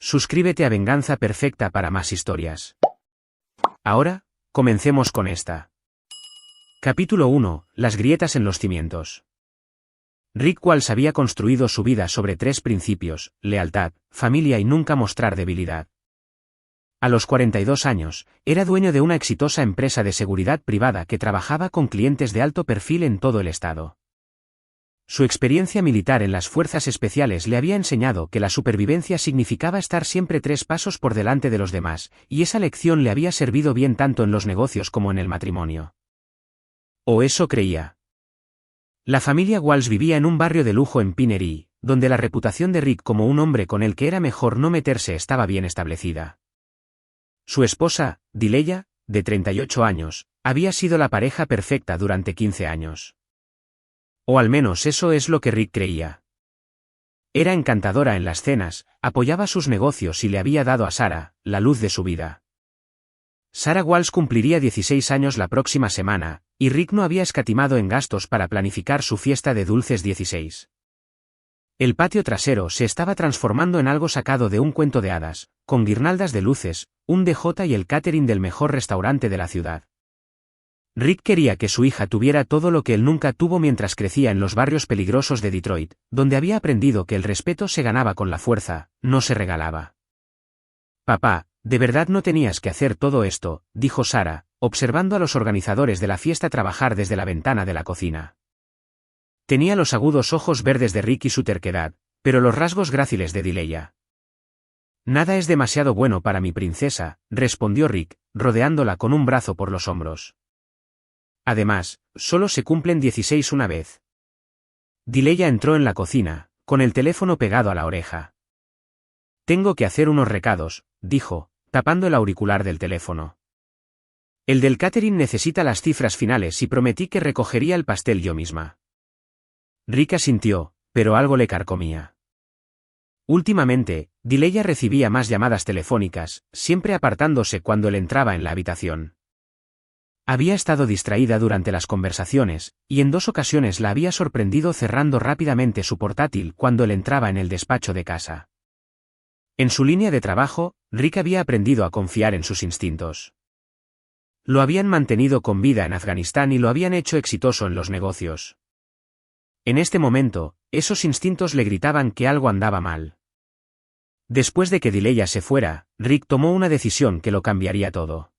Suscríbete a Venganza Perfecta para más historias. Ahora, comencemos con esta. Capítulo 1. Las grietas en los cimientos. Rick Walsh había construido su vida sobre 3 principios: lealtad, familia y nunca mostrar debilidad. A los 42 años, era dueño de una exitosa empresa de seguridad privada que trabajaba con clientes de alto perfil en todo el estado. Su experiencia militar en las fuerzas especiales le había enseñado que la supervivencia significaba estar siempre 3 pasos por delante de los demás, y esa lección le había servido bien tanto en los negocios como en el matrimonio. O eso creía. La familia Walsh vivía en un barrio de lujo en Pinnery, donde la reputación de Rick como un hombre con el que era mejor no meterse estaba bien establecida. Su esposa, Dileya, de 38 años, había sido la pareja perfecta durante 15 años. O al menos eso es lo que Rick creía. Era encantadora en las cenas, apoyaba sus negocios y le había dado a Sarah, la luz de su vida. Sarah Walsh cumpliría 16 años la próxima semana, y Rick no había escatimado en gastos para planificar su fiesta de dulces 16. El patio trasero se estaba transformando en algo sacado de un cuento de hadas, con guirnaldas de luces, un DJ y el catering del mejor restaurante de la ciudad. Rick quería que su hija tuviera todo lo que él nunca tuvo mientras crecía en los barrios peligrosos de Detroit, donde había aprendido que el respeto se ganaba con la fuerza, no se regalaba. «Papá, de verdad no tenías que hacer todo esto», dijo Sarah, observando a los organizadores de la fiesta trabajar desde la ventana de la cocina. Tenía los agudos ojos verdes de Rick y su terquedad, pero los rasgos gráciles de Dileya. «Nada es demasiado bueno para mi princesa», respondió Rick, rodeándola con un brazo por los hombros. Además, solo se cumplen 16 una vez. Dileya entró en la cocina, con el teléfono pegado a la oreja. «Tengo que hacer unos recados», dijo, tapando el auricular del teléfono. «El del catering necesita las cifras finales y prometí que recogería el pastel yo misma». Rick asintió, pero algo le carcomía. Últimamente, Dileya recibía más llamadas telefónicas, siempre apartándose cuando él entraba en la habitación. Había estado distraída durante las conversaciones, y en 2 ocasiones la había sorprendido cerrando rápidamente su portátil cuando él entraba en el despacho de casa. En su línea de trabajo, Rick había aprendido a confiar en sus instintos. Lo habían mantenido con vida en Afganistán y lo habían hecho exitoso en los negocios. En este momento, esos instintos le gritaban que algo andaba mal. Después de que Dileya se fuera, Rick tomó una decisión que lo cambiaría todo.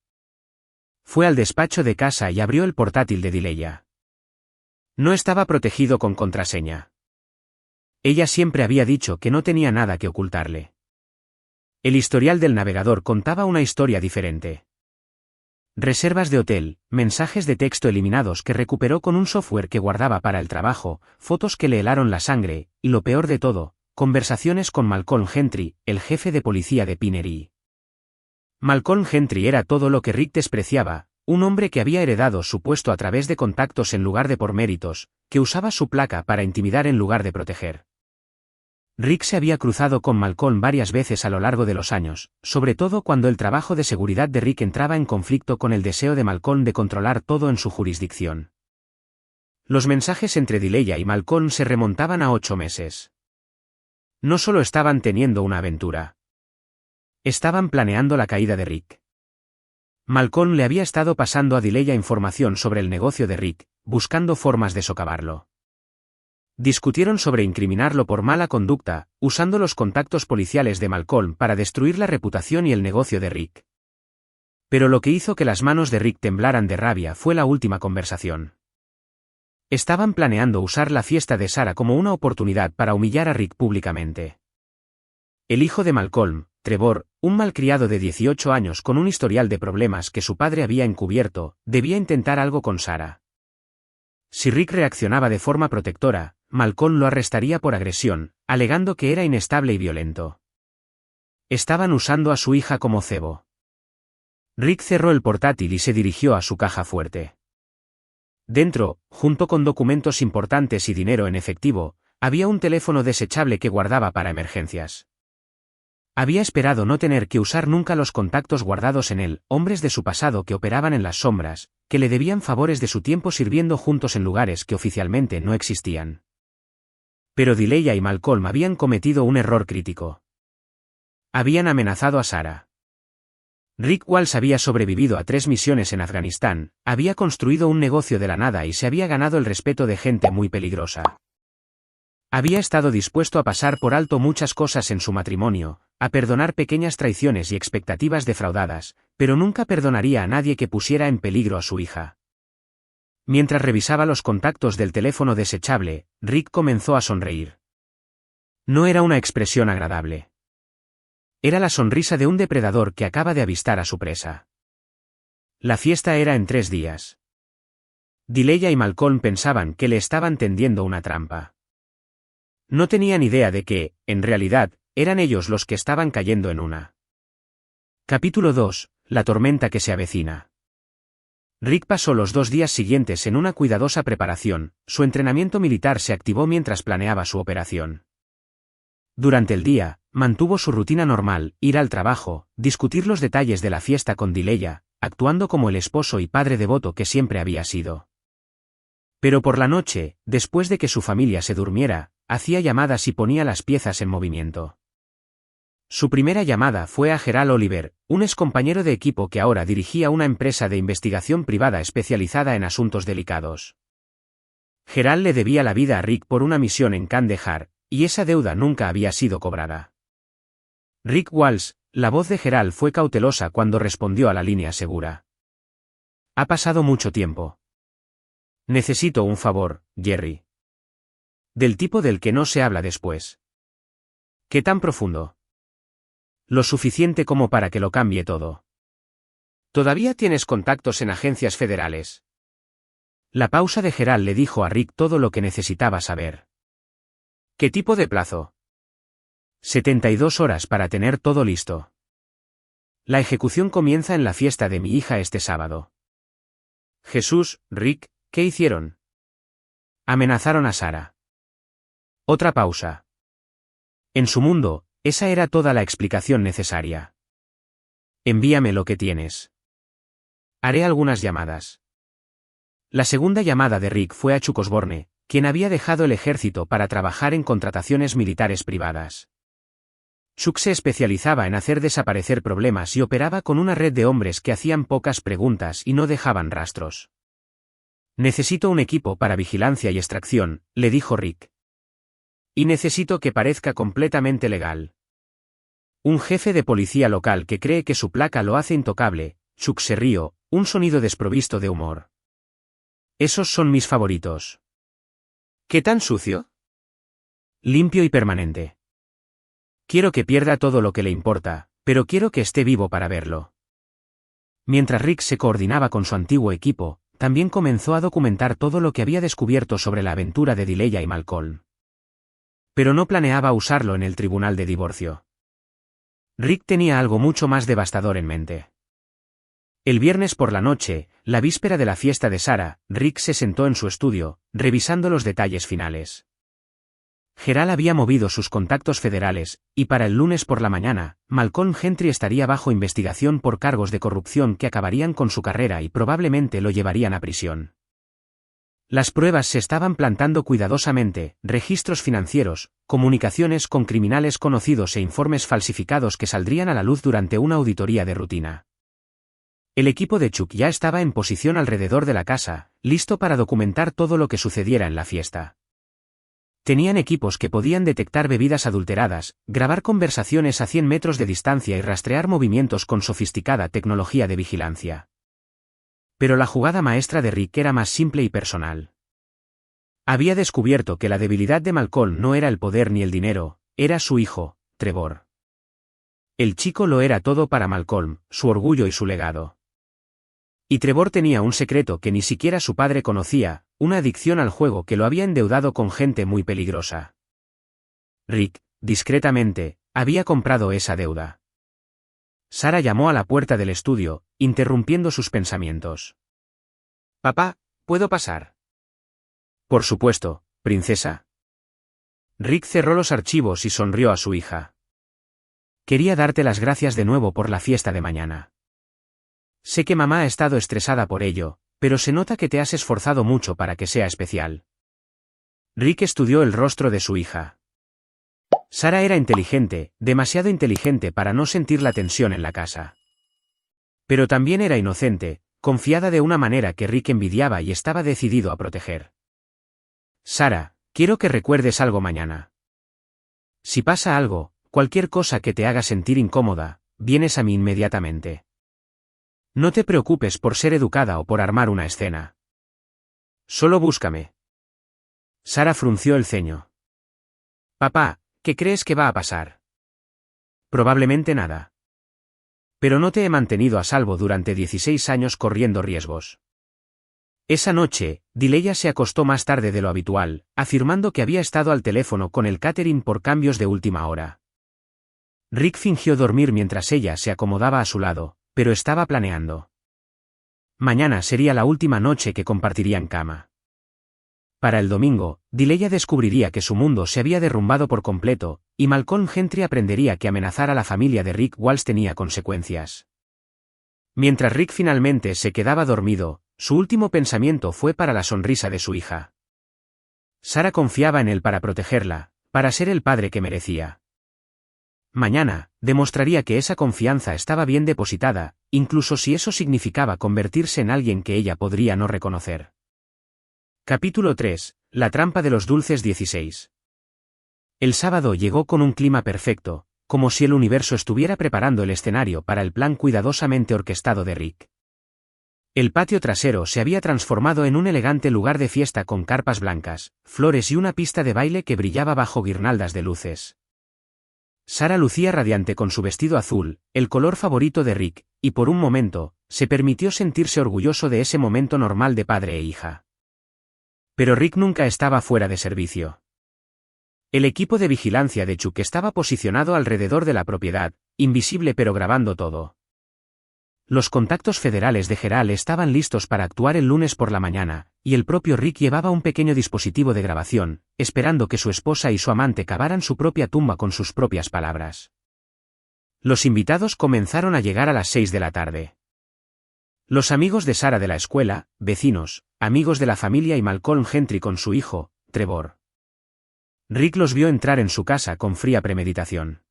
Fue al despacho de casa y abrió el portátil de Dileya. No estaba protegido con contraseña. Ella siempre había dicho que no tenía nada que ocultarle. El historial del navegador contaba una historia diferente. Reservas de hotel, mensajes de texto eliminados que recuperó con un software que guardaba para el trabajo, fotos que le helaron la sangre, y lo peor de todo, conversaciones con Malcolm Gentry, el jefe de policía de Pinnery. Malcolm Gentry era todo lo que Rick despreciaba, un hombre que había heredado su puesto a través de contactos en lugar de por méritos, que usaba su placa para intimidar en lugar de proteger. Rick se había cruzado con Malcolm varias veces a lo largo de los años, sobre todo cuando el trabajo de seguridad de Rick entraba en conflicto con el deseo de Malcolm de controlar todo en su jurisdicción. Los mensajes entre Dileya y Malcolm se remontaban a 8 meses. No solo estaban teniendo una aventura. Estaban planeando la caída de Rick. Malcolm le había estado pasando a Dileya información sobre el negocio de Rick, buscando formas de socavarlo. Discutieron sobre incriminarlo por mala conducta, usando los contactos policiales de Malcolm para destruir la reputación y el negocio de Rick. Pero lo que hizo que las manos de Rick temblaran de rabia fue la última conversación. Estaban planeando usar la fiesta de Sarah como una oportunidad para humillar a Rick públicamente. El hijo de Malcolm, Trevor, un malcriado de 18 años con un historial de problemas que su padre había encubierto, debía intentar algo con Sarah. Si Rick reaccionaba de forma protectora, Malcolm lo arrestaría por agresión, alegando que era inestable y violento. Estaban usando a su hija como cebo. Rick cerró el portátil y se dirigió a su caja fuerte. Dentro, junto con documentos importantes y dinero en efectivo, había un teléfono desechable que guardaba para emergencias. Había esperado no tener que usar nunca los contactos guardados en él, hombres de su pasado que operaban en las sombras, que le debían favores de su tiempo sirviendo juntos en lugares que oficialmente no existían. Pero Dileya y Malcolm habían cometido un error crítico. Habían amenazado a Sara. Rick Walsh había sobrevivido a 3 misiones en Afganistán, había construido un negocio de la nada y se había ganado el respeto de gente muy peligrosa. Había estado dispuesto a pasar por alto muchas cosas en su matrimonio, a perdonar pequeñas traiciones y expectativas defraudadas, pero nunca perdonaría a nadie que pusiera en peligro a su hija. Mientras revisaba los contactos del teléfono desechable, Rick comenzó a sonreír. No era una expresión agradable. Era la sonrisa de un depredador que acaba de avistar a su presa. La fiesta era en 3 días. Dileya y Malcolm pensaban que le estaban tendiendo una trampa. No tenían idea de que, en realidad, eran ellos los que estaban cayendo en una. Capítulo 2. La tormenta que se avecina. Rick pasó los 2 días siguientes en una cuidadosa preparación, su entrenamiento militar se activó mientras planeaba su operación. Durante el día, mantuvo su rutina normal, ir al trabajo, discutir los detalles de la fiesta con Dileya, actuando como el esposo y padre devoto que siempre había sido. Pero por la noche, después de que su familia se durmiera, hacía llamadas y ponía las piezas en movimiento. Su primera llamada fue a Gerald Oliver, un excompañero de equipo que ahora dirigía una empresa de investigación privada especializada en asuntos delicados. Gerald le debía la vida a Rick por una misión en Kandahar, y esa deuda nunca había sido cobrada. Rick Walsh, la voz de Gerald fue cautelosa cuando respondió a la línea segura. Ha pasado mucho tiempo. Necesito un favor, Jerry. Del tipo del que no se habla después. ¿Qué tan profundo? Lo suficiente como para que lo cambie todo. ¿Todavía tienes contactos en agencias federales? La pausa de Gerald le dijo a Rick todo lo que necesitaba saber. ¿Qué tipo de plazo? 72 horas para tener todo listo. La ejecución comienza en la fiesta de mi hija este sábado. Jesús, Rick, ¿qué hicieron? Amenazaron a Sara. Otra pausa. En su mundo, esa era toda la explicación necesaria. Envíame lo que tienes. Haré algunas llamadas. La segunda llamada de Rick fue a Chuck Osborne, quien había dejado el ejército para trabajar en contrataciones militares privadas. Chuck se especializaba en hacer desaparecer problemas y operaba con una red de hombres que hacían pocas preguntas y no dejaban rastros. Necesito un equipo para vigilancia y extracción, le dijo Rick. Y necesito que parezca completamente legal. Un jefe de policía local que cree que su placa lo hace intocable, Chuck se rió, un sonido desprovisto de humor. Esos son mis favoritos. ¿Qué tan sucio? Limpio y permanente. Quiero que pierda todo lo que le importa, pero quiero que esté vivo para verlo. Mientras Rick se coordinaba con su antiguo equipo, también comenzó a documentar todo lo que había descubierto sobre la aventura de Dileya y Malcolm. Pero no planeaba usarlo en el tribunal de divorcio. Rick tenía algo mucho más devastador en mente. El viernes por la noche, la víspera de la fiesta de Sara, Rick se sentó en su estudio, revisando los detalles finales. Gerald había movido sus contactos federales, y para el lunes por la mañana, Malcolm Gentry estaría bajo investigación por cargos de corrupción que acabarían con su carrera y probablemente lo llevarían a prisión. Las pruebas se estaban plantando cuidadosamente, registros financieros, comunicaciones con criminales conocidos e informes falsificados que saldrían a la luz durante una auditoría de rutina. El equipo de Chuck ya estaba en posición alrededor de la casa, listo para documentar todo lo que sucediera en la fiesta. Tenían equipos que podían detectar bebidas adulteradas, grabar conversaciones a 100 metros de distancia y rastrear movimientos con sofisticada tecnología de vigilancia. Pero la jugada maestra de Rick era más simple y personal. Había descubierto que la debilidad de Malcolm no era el poder ni el dinero, era su hijo, Trevor. El chico lo era todo para Malcolm, su orgullo y su legado. Y Trevor tenía un secreto que ni siquiera su padre conocía, una adicción al juego que lo había endeudado con gente muy peligrosa. Rick, discretamente, había comprado esa deuda. Sara llamó a la puerta del estudio, interrumpiendo sus pensamientos. «Papá, ¿puedo pasar?» «Por supuesto, princesa». Rick cerró los archivos y sonrió a su hija. «Quería darte las gracias de nuevo por la fiesta de mañana. Sé que mamá ha estado estresada por ello, pero se nota que te has esforzado mucho para que sea especial». Rick estudió el rostro de su hija. Sara era inteligente, demasiado inteligente para no sentir la tensión en la casa. Pero también era inocente, confiada de una manera que Rick envidiaba y estaba decidido a proteger. Sara, quiero que recuerdes algo mañana. Si pasa algo, cualquier cosa que te haga sentir incómoda, vienes a mí inmediatamente. No te preocupes por ser educada o por armar una escena. Solo búscame. Sara frunció el ceño. Papá, ¿qué crees que va a pasar? Probablemente nada. Pero no te he mantenido a salvo durante 16 años corriendo riesgos. Esa noche, Dileya se acostó más tarde de lo habitual, afirmando que había estado al teléfono con el catering por cambios de última hora. Rick fingió dormir mientras ella se acomodaba a su lado, pero estaba planeando. Mañana sería la última noche que compartirían cama. Para el domingo, Dileya descubriría que su mundo se había derrumbado por completo, y Malcolm Gentry aprendería que amenazar a la familia de Rick Walsh tenía consecuencias. Mientras Rick finalmente se quedaba dormido, su último pensamiento fue para la sonrisa de su hija. Sara confiaba en él para protegerla, para ser el padre que merecía. Mañana, demostraría que esa confianza estaba bien depositada, incluso si eso significaba convertirse en alguien que ella podría no reconocer. Capítulo 3. La trampa de los dulces 16. El sábado llegó con un clima perfecto, como si el universo estuviera preparando el escenario para el plan cuidadosamente orquestado de Rick. El patio trasero se había transformado en un elegante lugar de fiesta con carpas blancas, flores y una pista de baile que brillaba bajo guirnaldas de luces. Sara lucía radiante con su vestido azul, el color favorito de Rick, y por un momento, se permitió sentirse orgulloso de ese momento normal de padre e hija. Pero Rick nunca estaba fuera de servicio. El equipo de vigilancia de Chuck estaba posicionado alrededor de la propiedad, invisible pero grabando todo. Los contactos federales de Geral estaban listos para actuar el lunes por la mañana, y el propio Rick llevaba un pequeño dispositivo de grabación, esperando que su esposa y su amante cavaran su propia tumba con sus propias palabras. Los invitados comenzaron a llegar a las 6 de la tarde. Los amigos de Sara de la escuela, vecinos, amigos de la familia y Malcolm Gentry con su hijo, Trevor. Rick los vio entrar en su casa con fría premeditación.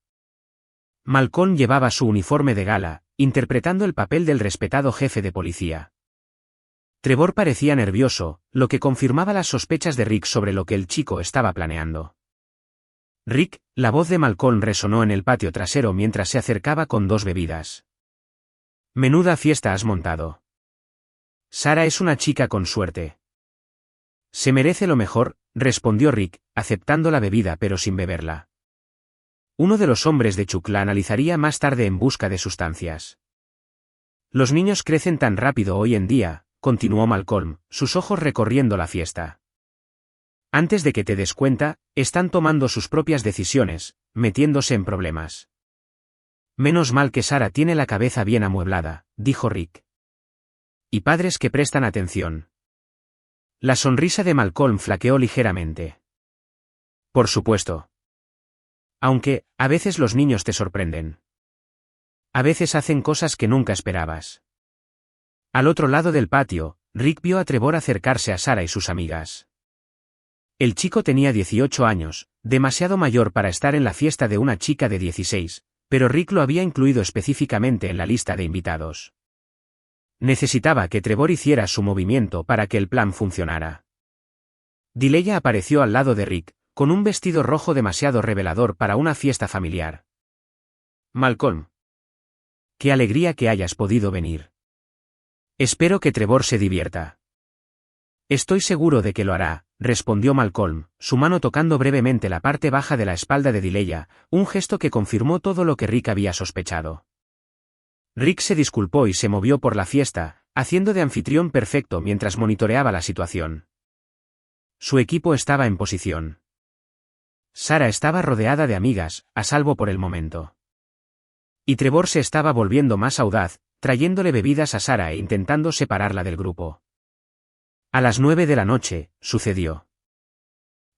Malcolm llevaba su uniforme de gala, interpretando el papel del respetado jefe de policía. Trevor parecía nervioso, lo que confirmaba las sospechas de Rick sobre lo que el chico estaba planeando. Rick, la voz de Malcolm resonó en el patio trasero mientras se acercaba con 2 bebidas. Menuda fiesta has montado. Sara es una chica con suerte. Se merece lo mejor, respondió Rick, aceptando la bebida pero sin beberla. Uno de los hombres de Chuck la analizaría más tarde en busca de sustancias. Los niños crecen tan rápido hoy en día, continuó Malcolm, sus ojos recorriendo la fiesta. Antes de que te des cuenta, están tomando sus propias decisiones, metiéndose en problemas. Menos mal que Sara tiene la cabeza bien amueblada, dijo Rick. Y padres que prestan atención. La sonrisa de Malcolm flaqueó ligeramente. Por supuesto. Aunque, a veces los niños te sorprenden. A veces hacen cosas que nunca esperabas. Al otro lado del patio, Rick vio a Trevor acercarse a Sara y sus amigas. El chico tenía 18 años, demasiado mayor para estar en la fiesta de una chica de 16, pero Rick lo había incluido específicamente en la lista de invitados. Necesitaba que Trevor hiciera su movimiento para que el plan funcionara. Dileya apareció al lado de Rick, con un vestido rojo demasiado revelador para una fiesta familiar. Malcolm. Qué alegría que hayas podido venir. Espero que Trevor se divierta. Estoy seguro de que lo hará, respondió Malcolm, su mano tocando brevemente la parte baja de la espalda de Dileya, un gesto que confirmó todo lo que Rick había sospechado. Rick se disculpó y se movió por la fiesta, haciendo de anfitrión perfecto mientras monitoreaba la situación. Su equipo estaba en posición. Sara estaba rodeada de amigas, a salvo por el momento. Y Trevor se estaba volviendo más audaz, trayéndole bebidas a Sara e intentando separarla del grupo. A las 9 de la noche, sucedió.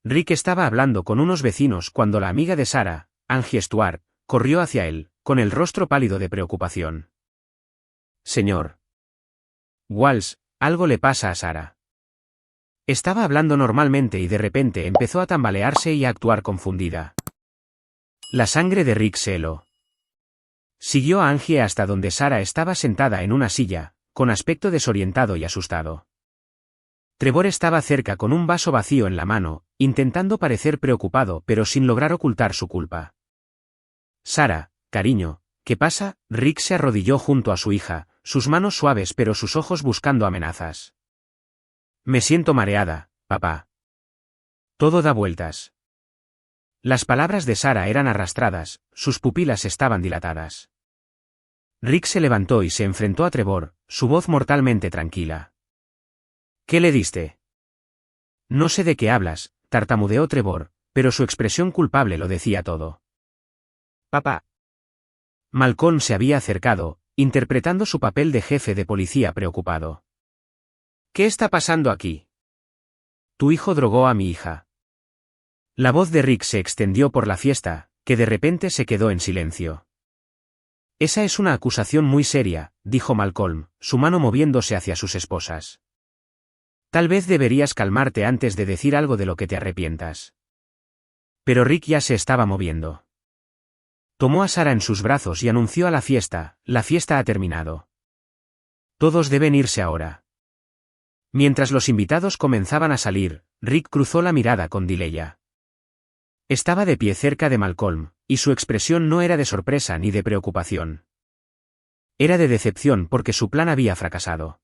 Rick estaba hablando con unos vecinos cuando la amiga de Sara, Angie Stuart, corrió hacia él, con el rostro pálido de preocupación. Señor Walsh, algo le pasa a Sara. Estaba hablando normalmente y de repente empezó a tambalearse y a actuar confundida. La sangre de Rick se heló. Siguió a Angie hasta donde Sarah estaba sentada en una silla, con aspecto desorientado y asustado. Trevor estaba cerca con un vaso vacío en la mano, intentando parecer preocupado pero sin lograr ocultar su culpa. Sarah, cariño, ¿qué pasa? Rick se arrodilló junto a su hija, sus manos suaves pero sus ojos buscando amenazas. Me siento mareada, papá. Todo da vueltas. Las palabras de Sarah eran arrastradas, sus pupilas estaban dilatadas. Rick se levantó y se enfrentó a Trevor, su voz mortalmente tranquila. ¿Qué le diste? No sé de qué hablas, tartamudeó Trevor, pero su expresión culpable lo decía todo. Papá. Malcolm se había acercado, interpretando su papel de jefe de policía preocupado. ¿Qué está pasando aquí? Tu hijo drogó a mi hija. La voz de Rick se extendió por la fiesta, que de repente se quedó en silencio. Esa es una acusación muy seria, dijo Malcolm, su mano moviéndose hacia sus esposas. Tal vez deberías calmarte antes de decir algo de lo que te arrepientas. Pero Rick ya se estaba moviendo. Tomó a Sarah en sus brazos y anunció a la fiesta ha terminado. Todos deben irse ahora. Mientras los invitados comenzaban a salir, Rick cruzó la mirada con Dileya. Estaba de pie cerca de Malcolm, y su expresión no era de sorpresa ni de preocupación. Era de decepción porque su plan había fracasado.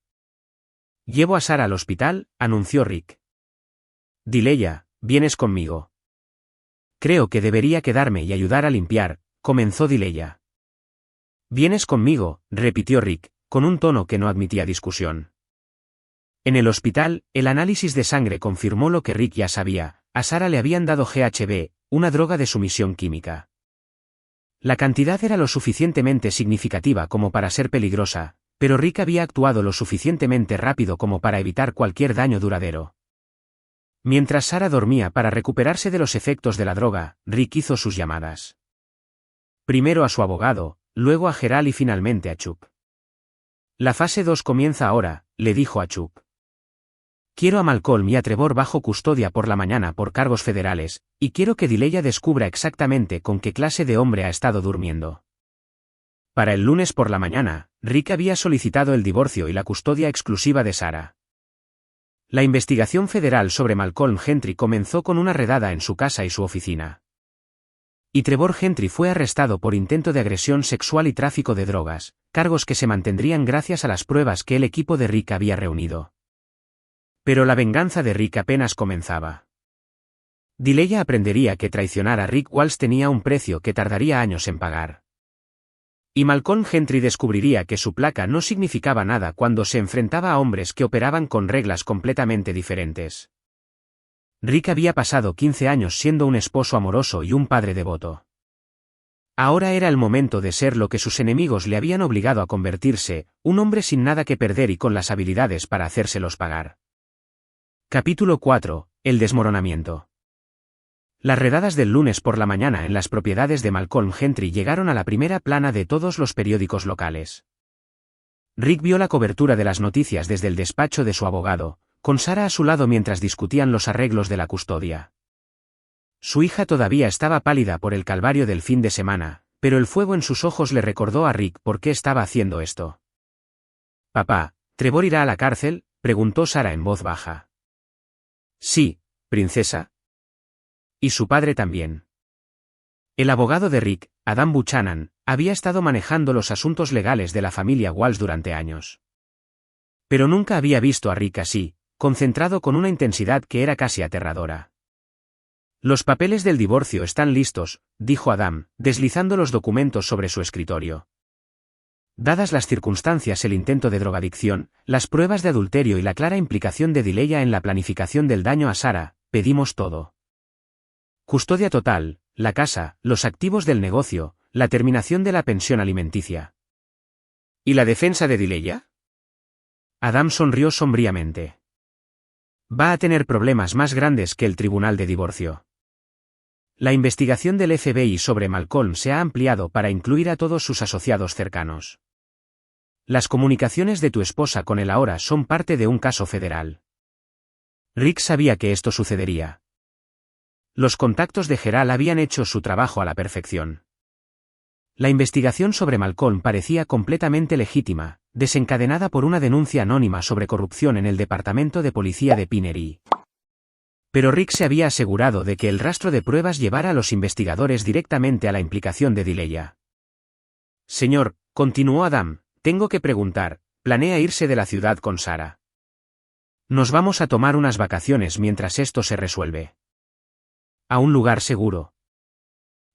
Llevo a Sarah al hospital, anunció Rick. Dileya, vienes conmigo. Creo que debería quedarme y ayudar a limpiar, comenzó Dileya. Vienes conmigo, repitió Rick, con un tono que no admitía discusión. En el hospital, el análisis de sangre confirmó lo que Rick ya sabía, a Sarah le habían dado GHB, una droga de sumisión química. La cantidad era lo suficientemente significativa como para ser peligrosa, pero Rick había actuado lo suficientemente rápido como para evitar cualquier daño duradero. Mientras Sarah dormía para recuperarse de los efectos de la droga, Rick hizo sus llamadas. Primero a su abogado, luego a Gerald y finalmente a Chuck. La fase 2 comienza ahora, le dijo a Chuck. Quiero a Malcolm y a Trevor bajo custodia por la mañana por cargos federales, y quiero que Dileya descubra exactamente con qué clase de hombre ha estado durmiendo. Para el lunes por la mañana, Rick había solicitado el divorcio y la custodia exclusiva de Sarah. La investigación federal sobre Malcolm Gentry comenzó con una redada en su casa y su oficina. Y Trevor Gentry fue arrestado por intento de agresión sexual y tráfico de drogas, cargos que se mantendrían gracias a las pruebas que el equipo de Rick había reunido. Pero la venganza de Rick apenas comenzaba. Dileya aprendería que traicionar a Rick Walsh tenía un precio que tardaría años en pagar. Y Malcolm Gentry descubriría que su placa no significaba nada cuando se enfrentaba a hombres que operaban con reglas completamente diferentes. Rick había pasado 15 años siendo un esposo amoroso y un padre devoto. Ahora era el momento de ser lo que sus enemigos le habían obligado a convertirse, un hombre sin nada que perder y con las habilidades para hacérselos pagar. Capítulo 4. El desmoronamiento. Las redadas del lunes por la mañana en las propiedades de Malcolm Gentry llegaron a la primera plana de todos los periódicos locales. Rick vio la cobertura de las noticias desde el despacho de su abogado, con Sarah a su lado mientras discutían los arreglos de la custodia. Su hija todavía estaba pálida por el calvario del fin de semana, pero el fuego en sus ojos le recordó a Rick por qué estaba haciendo esto. «Papá, ¿Trevor irá a la cárcel?», preguntó Sarah en voz baja. «Sí, princesa. Y su padre también». El abogado de Rick, Adam Buchanan, había estado manejando los asuntos legales de la familia Walsh durante años. Pero nunca había visto a Rick así, concentrado con una intensidad que era casi aterradora. «Los papeles del divorcio están listos», dijo Adam, deslizando los documentos sobre su escritorio. Dadas las circunstancias, el intento de drogadicción, las pruebas de adulterio y la clara implicación de Dileya en la planificación del daño a Sarah, pedimos todo. Custodia total, la casa, los activos del negocio, la terminación de la pensión alimenticia. ¿Y la defensa de Dileya? Adam sonrió sombríamente. Va a tener problemas más grandes que el tribunal de divorcio. La investigación del FBI sobre Malcolm se ha ampliado para incluir a todos sus asociados cercanos. Las comunicaciones de tu esposa con él ahora son parte de un caso federal. Rick sabía que esto sucedería. Los contactos de Geral habían hecho su trabajo a la perfección. La investigación sobre Malcolm parecía completamente legítima, desencadenada por una denuncia anónima sobre corrupción en el departamento de policía de Pinery. Pero Rick se había asegurado de que el rastro de pruebas llevara a los investigadores directamente a la implicación de Dileya. Señor, continuó Adam, tengo que preguntar, ¿planea irse de la ciudad con Sarah? Nos vamos a tomar unas vacaciones mientras esto se resuelve. A un lugar seguro.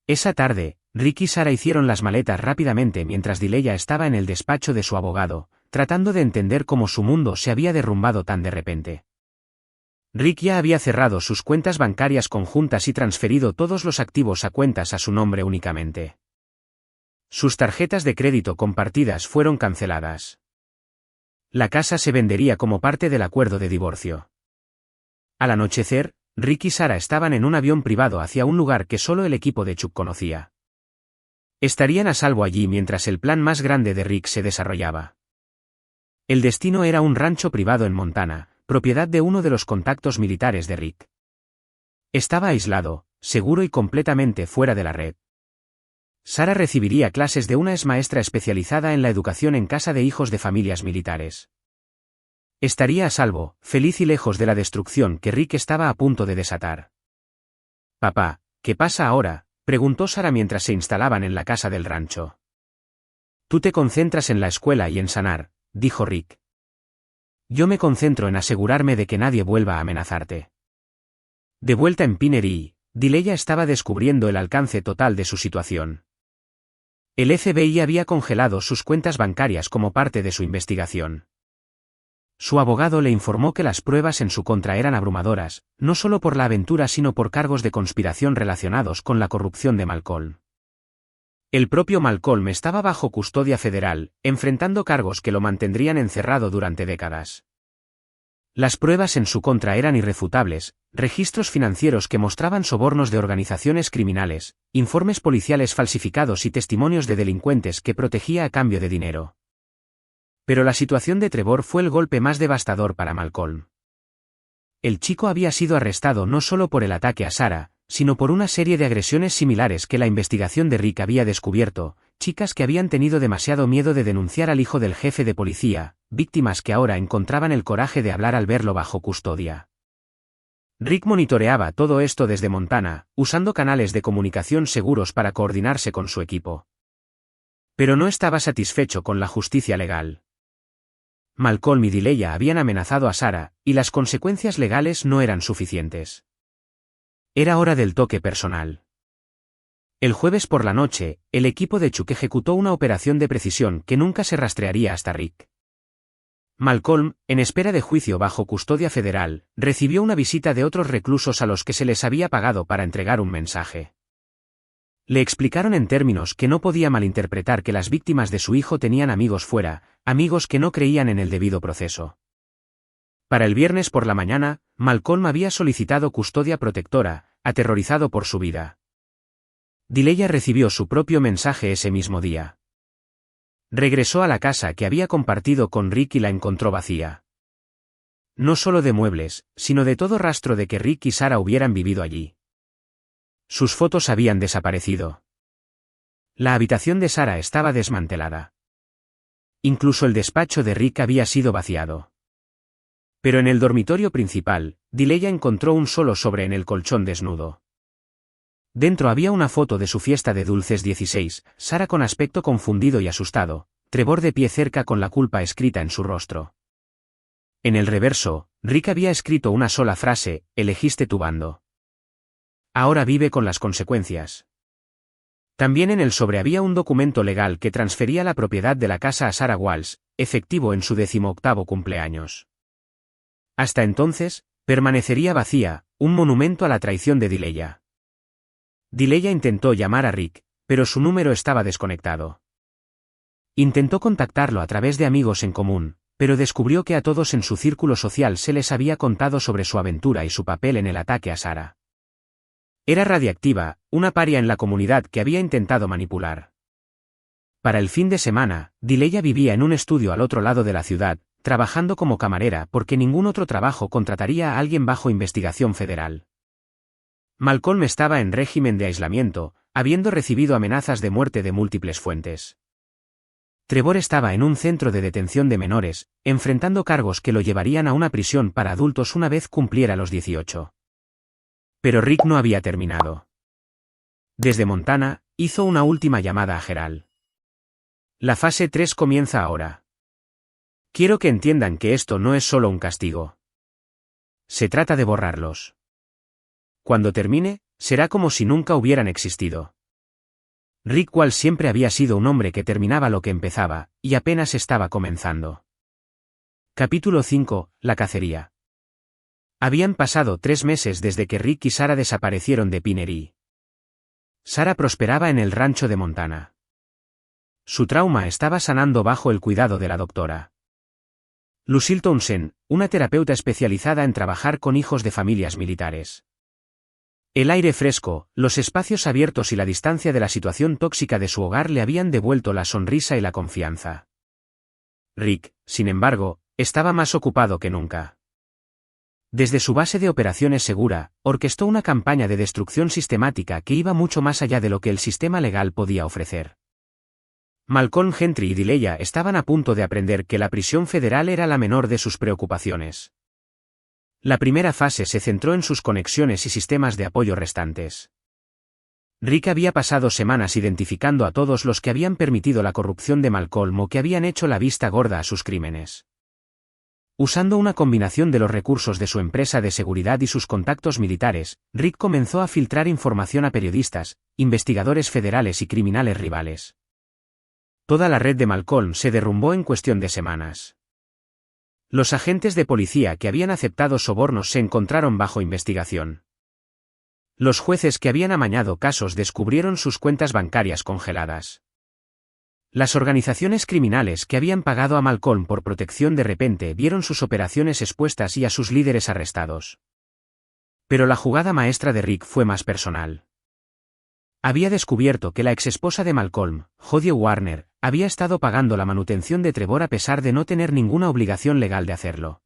Esa tarde, Rick y Sarah hicieron las maletas rápidamente mientras Dileya estaba en el despacho de su abogado, tratando de entender cómo su mundo se había derrumbado tan de repente. Rick ya había cerrado sus cuentas bancarias conjuntas y transferido todos los activos a cuentas a su nombre únicamente. Sus tarjetas de crédito compartidas fueron canceladas. La casa se vendería como parte del acuerdo de divorcio. Al anochecer, Rick y Sarah estaban en un avión privado hacia un lugar que solo el equipo de Chuck conocía. Estarían a salvo allí mientras el plan más grande de Rick se desarrollaba. El destino era un rancho privado en Montana, propiedad de uno de los contactos militares de Rick. Estaba aislado, seguro y completamente fuera de la red. Sarah recibiría clases de una maestra especializada en la educación en casa de hijos de familias militares. Estaría a salvo, feliz y lejos de la destrucción que Rick estaba a punto de desatar. Papá, ¿qué pasa ahora?, preguntó Sarah mientras se instalaban en la casa del rancho. Tú te concentras en la escuela y en sanar, dijo Rick. Yo me concentro en asegurarme de que nadie vuelva a amenazarte. De vuelta en Pinery, Dileya estaba descubriendo el alcance total de su situación. El FBI había congelado sus cuentas bancarias como parte de su investigación. Su abogado le informó que las pruebas en su contra eran abrumadoras, no solo por la aventura sino por cargos de conspiración relacionados con la corrupción de Malcolm. El propio Malcolm estaba bajo custodia federal, enfrentando cargos que lo mantendrían encerrado durante décadas. Las pruebas en su contra eran irrefutables, registros financieros que mostraban sobornos de organizaciones criminales, informes policiales falsificados y testimonios de delincuentes que protegía a cambio de dinero. Pero la situación de Trevor fue el golpe más devastador para Malcolm. El chico había sido arrestado no solo por el ataque a Sarah, sino por una serie de agresiones similares que la investigación de Rick había descubierto, chicas que habían tenido demasiado miedo de denunciar al hijo del jefe de policía, víctimas que ahora encontraban el coraje de hablar al verlo bajo custodia. Rick monitoreaba todo esto desde Montana, usando canales de comunicación seguros para coordinarse con su equipo. Pero no estaba satisfecho con la justicia legal. Malcolm y Dileya habían amenazado a Sarah, y las consecuencias legales no eran suficientes. Era hora del toque personal. El jueves por la noche, el equipo de Chuck ejecutó una operación de precisión que nunca se rastrearía hasta Rick. Malcolm, en espera de juicio bajo custodia federal, recibió una visita de otros reclusos a los que se les había pagado para entregar un mensaje. Le explicaron en términos que no podía malinterpretar que las víctimas de su hijo tenían amigos fuera, amigos que no creían en el debido proceso. Para el viernes por la mañana, Malcolm había solicitado custodia protectora, aterrorizado por su vida. Dileya recibió su propio mensaje ese mismo día. Regresó a la casa que había compartido con Rick y la encontró vacía. No solo de muebles, sino de todo rastro de que Rick y Sarah hubieran vivido allí. Sus fotos habían desaparecido. La habitación de Sarah estaba desmantelada. Incluso el despacho de Rick había sido vaciado. Pero en el dormitorio principal, Dileya encontró un solo sobre en el colchón desnudo. Dentro había una foto de su fiesta de dulces 16, Sarah con aspecto confundido y asustado, Trevor de pie cerca con la culpa escrita en su rostro. En el reverso, Rick había escrito una sola frase: elegiste tu bando. Ahora vive con las consecuencias. También en el sobre había un documento legal que transfería la propiedad de la casa a Sarah Walsh, efectivo en su 18º cumpleaños. Hasta entonces, permanecería vacía, un monumento a la traición de Dileya. Dileya intentó llamar a Rick, pero su número estaba desconectado. Intentó contactarlo a través de amigos en común, pero descubrió que a todos en su círculo social se les había contado sobre su aventura y su papel en el ataque a Sarah. Era radiactiva, una paria en la comunidad que había intentado manipular. Para el fin de semana, Dileya vivía en un estudio al otro lado de la ciudad, trabajando como camarera porque ningún otro trabajo contrataría a alguien bajo investigación federal. Malcolm estaba en régimen de aislamiento, habiendo recibido amenazas de muerte de múltiples fuentes. Trevor estaba en un centro de detención de menores, enfrentando cargos que lo llevarían a una prisión para adultos una vez cumpliera los 18. Pero Rick no había terminado. Desde Montana, hizo una última llamada a Gerald. La fase 3 comienza ahora. Quiero que entiendan que esto no es solo un castigo. Se trata de borrarlos. Cuando termine, será como si nunca hubieran existido. Rick Wall siempre había sido un hombre que terminaba lo que empezaba, y apenas estaba comenzando. Capítulo 5, la cacería. Habían pasado 3 meses desde que Rick y Sarah desaparecieron de Pinery. Sarah prosperaba en el rancho de Montana. Su trauma estaba sanando bajo el cuidado de la doctora Lucille Townsend, una terapeuta especializada en trabajar con hijos de familias militares. El aire fresco, los espacios abiertos y la distancia de la situación tóxica de su hogar le habían devuelto la sonrisa y la confianza. Rick, sin embargo, estaba más ocupado que nunca. Desde su base de operaciones segura, orquestó una campaña de destrucción sistemática que iba mucho más allá de lo que el sistema legal podía ofrecer. Malcolm Gentry y Dileya estaban a punto de aprender que la prisión federal era la menor de sus preocupaciones. La primera fase se centró en sus conexiones y sistemas de apoyo restantes. Rick había pasado semanas identificando a todos los que habían permitido la corrupción de Malcolm o que habían hecho la vista gorda a sus crímenes. Usando una combinación de los recursos de su empresa de seguridad y sus contactos militares, Rick comenzó a filtrar información a periodistas, investigadores federales y criminales rivales. Toda la red de Malcolm se derrumbó en cuestión de semanas. Los agentes de policía que habían aceptado sobornos se encontraron bajo investigación. Los jueces que habían amañado casos descubrieron sus cuentas bancarias congeladas. Las organizaciones criminales que habían pagado a Malcolm por protección de repente vieron sus operaciones expuestas y a sus líderes arrestados. Pero la jugada maestra de Rick fue más personal. Había descubierto que la exesposa de Malcolm, Jodie Warner, había estado pagando la manutención de Trevor a pesar de no tener ninguna obligación legal de hacerlo.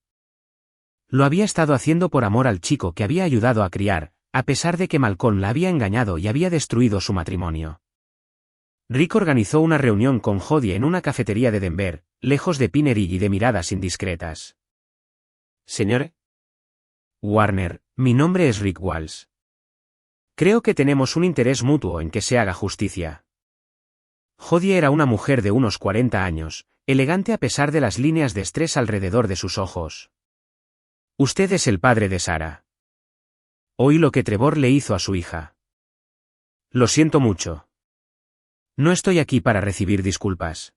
Lo había estado haciendo por amor al chico que había ayudado a criar, a pesar de que Malcolm la había engañado y había destruido su matrimonio. Rick organizó una reunión con Jodie en una cafetería de Denver, lejos de Pinery y de miradas indiscretas. Señor Warner, mi nombre es Rick Walsh. Creo que tenemos un interés mutuo en que se haga justicia. Jodie era una mujer de unos 40 años, elegante a pesar de las líneas de estrés alrededor de sus ojos. Usted es el padre de Sarah. Oí lo que Trevor le hizo a su hija. Lo siento mucho. No estoy aquí para recibir disculpas.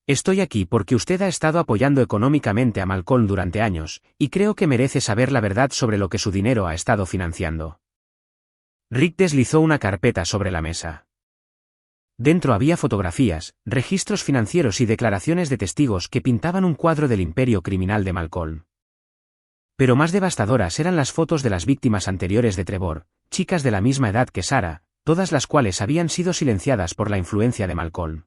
Estoy aquí porque usted ha estado apoyando económicamente a Malcolm durante años, y creo que merece saber la verdad sobre lo que su dinero ha estado financiando. Rick deslizó una carpeta sobre la mesa. Dentro había fotografías, registros financieros y declaraciones de testigos que pintaban un cuadro del imperio criminal de Malcolm. Pero más devastadoras eran las fotos de las víctimas anteriores de Trevor, chicas de la misma edad que Sarah, todas las cuales habían sido silenciadas por la influencia de Malcolm.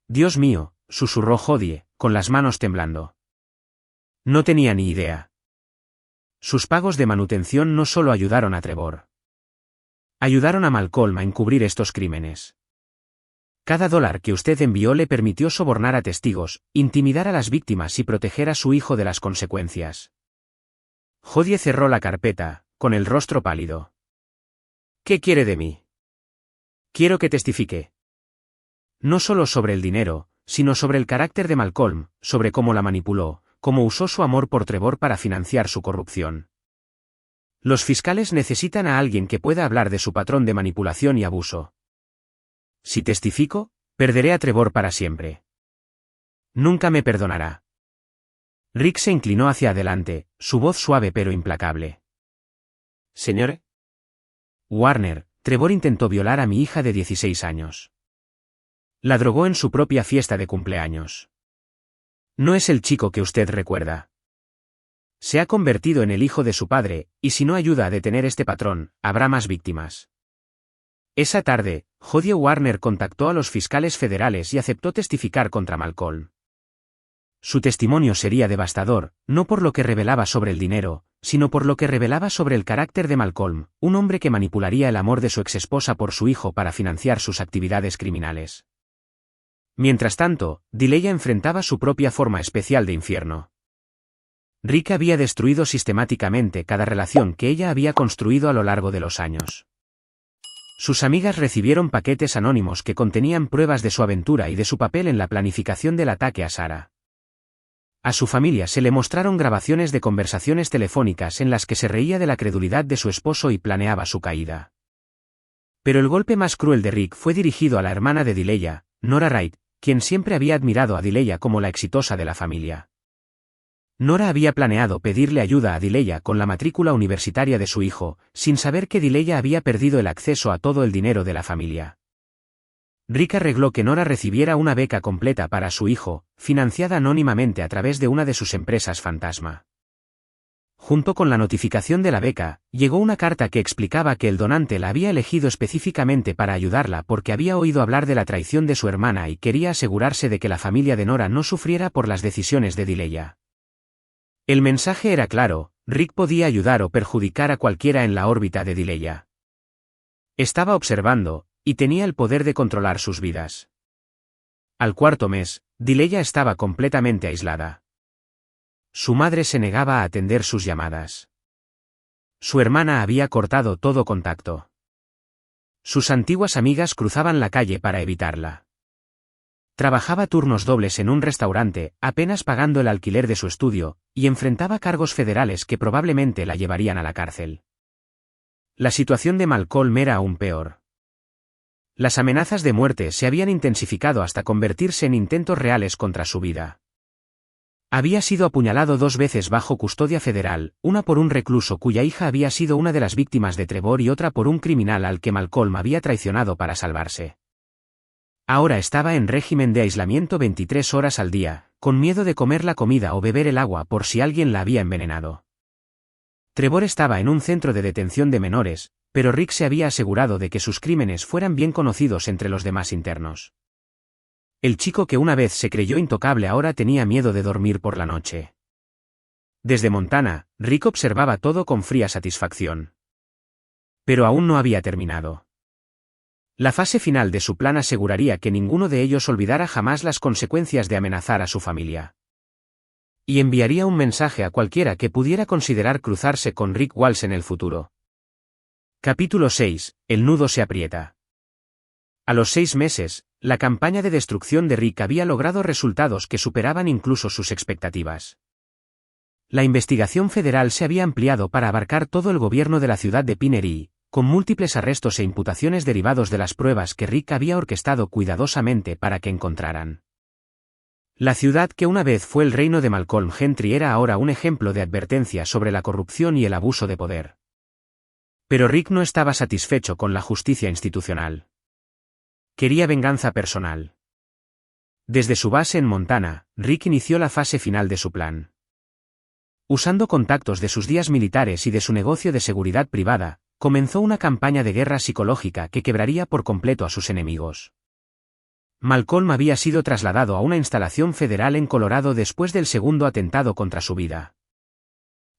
Dios mío, susurró Jodie, con las manos temblando. No tenía ni idea. Sus pagos de manutención no solo ayudaron a Trevor. Ayudaron a Malcolm a encubrir estos crímenes. Cada dólar que usted envió le permitió sobornar a testigos, intimidar a las víctimas y proteger a su hijo de las consecuencias. Jodie cerró la carpeta, con el rostro pálido. ¿Qué quiere de mí? Quiero que testifique. No solo sobre el dinero, sino sobre el carácter de Malcolm, sobre cómo la manipuló, cómo usó su amor por Trevor para financiar su corrupción. Los fiscales necesitan a alguien que pueda hablar de su patrón de manipulación y abuso. Si testifico, perderé a Trevor para siempre. Nunca me perdonará. Rick se inclinó hacia adelante, su voz suave pero implacable. Señor Warner, Trevor intentó violar a mi hija de 16 años. La drogó en su propia fiesta de cumpleaños. No es el chico que usted recuerda. Se ha convertido en el hijo de su padre, y si no ayuda a detener este patrón, habrá más víctimas. Esa tarde, Jodie Warner contactó a los fiscales federales y aceptó testificar contra Malcolm. Su testimonio sería devastador, no por lo que revelaba sobre el dinero, sino por lo que revelaba sobre el carácter de Malcolm, un hombre que manipularía el amor de su exesposa por su hijo para financiar sus actividades criminales. Mientras tanto, Dileya enfrentaba su propia forma especial de infierno. Rick había destruido sistemáticamente cada relación que ella había construido a lo largo de los años. Sus amigas recibieron paquetes anónimos que contenían pruebas de su aventura y de su papel en la planificación del ataque a Sarah. A su familia se le mostraron grabaciones de conversaciones telefónicas en las que se reía de la credulidad de su esposo y planeaba su caída. Pero el golpe más cruel de Rick fue dirigido a la hermana de Dileya, Nora Wright, quien siempre había admirado a Dileya como la exitosa de la familia. Nora había planeado pedirle ayuda a Dileya con la matrícula universitaria de su hijo, sin saber que Dileya había perdido el acceso a todo el dinero de la familia. Rick arregló que Nora recibiera una beca completa para su hijo, financiada anónimamente a través de una de sus empresas fantasma. Junto con la notificación de la beca, llegó una carta que explicaba que el donante la había elegido específicamente para ayudarla porque había oído hablar de la traición de su hermana y quería asegurarse de que la familia de Nora no sufriera por las decisiones de Dileya. El mensaje era claro: Rick podía ayudar o perjudicar a cualquiera en la órbita de Dileya. Estaba observando, y tenía el poder de controlar sus vidas. Al cuarto mes, Dileya estaba completamente aislada. Su madre se negaba a atender sus llamadas. Su hermana había cortado todo contacto. Sus antiguas amigas cruzaban la calle para evitarla. Trabajaba turnos dobles en un restaurante, apenas pagando el alquiler de su estudio, y enfrentaba cargos federales que probablemente la llevarían a la cárcel. La situación de Malcolm era aún peor. Las amenazas de muerte se habían intensificado hasta convertirse en intentos reales contra su vida. Había sido apuñalado 2 veces bajo custodia federal, una por un recluso cuya hija había sido una de las víctimas de Trevor y otra por un criminal al que Malcolm había traicionado para salvarse. Ahora estaba en régimen de aislamiento 23 horas al día, con miedo de comer la comida o beber el agua por si alguien la había envenenado. Trevor estaba en un centro de detención de menores, pero Rick se había asegurado de que sus crímenes fueran bien conocidos entre los demás internos. El chico que una vez se creyó intocable ahora tenía miedo de dormir por la noche. Desde Montana, Rick observaba todo con fría satisfacción. Pero aún no había terminado. La fase final de su plan aseguraría que ninguno de ellos olvidara jamás las consecuencias de amenazar a su familia. Y enviaría un mensaje a cualquiera que pudiera considerar cruzarse con Rick Walsh en el futuro. Capítulo 6. El nudo se aprieta. A los 6 meses, la campaña de destrucción de Rick había logrado resultados que superaban incluso sus expectativas. La investigación federal se había ampliado para abarcar todo el gobierno de la ciudad de Pinery, con múltiples arrestos e imputaciones derivados de las pruebas que Rick había orquestado cuidadosamente para que encontraran. La ciudad que una vez fue el reino de Malcolm Gentry era ahora un ejemplo de advertencia sobre la corrupción y el abuso de poder. Pero Rick no estaba satisfecho con la justicia institucional. Quería venganza personal. Desde su base en Montana, Rick inició la fase final de su plan. Usando contactos de sus días militares y de su negocio de seguridad privada, comenzó una campaña de guerra psicológica que quebraría por completo a sus enemigos. Malcolm había sido trasladado a una instalación federal en Colorado después del segundo atentado contra su vida.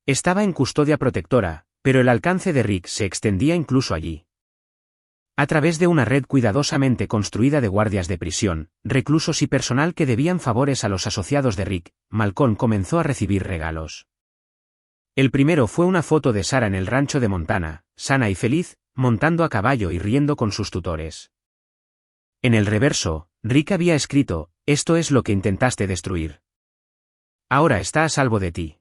Estaba en custodia protectora, pero el alcance de Rick se extendía incluso allí. A través de una red cuidadosamente construida de guardias de prisión, reclusos y personal que debían favores a los asociados de Rick, Malcolm comenzó a recibir regalos. El primero fue una foto de Sarah en el rancho de Montana, sana y feliz, montando a caballo y riendo con sus tutores. En el reverso, Rick había escrito: «Esto es lo que intentaste destruir. Ahora está a salvo de ti».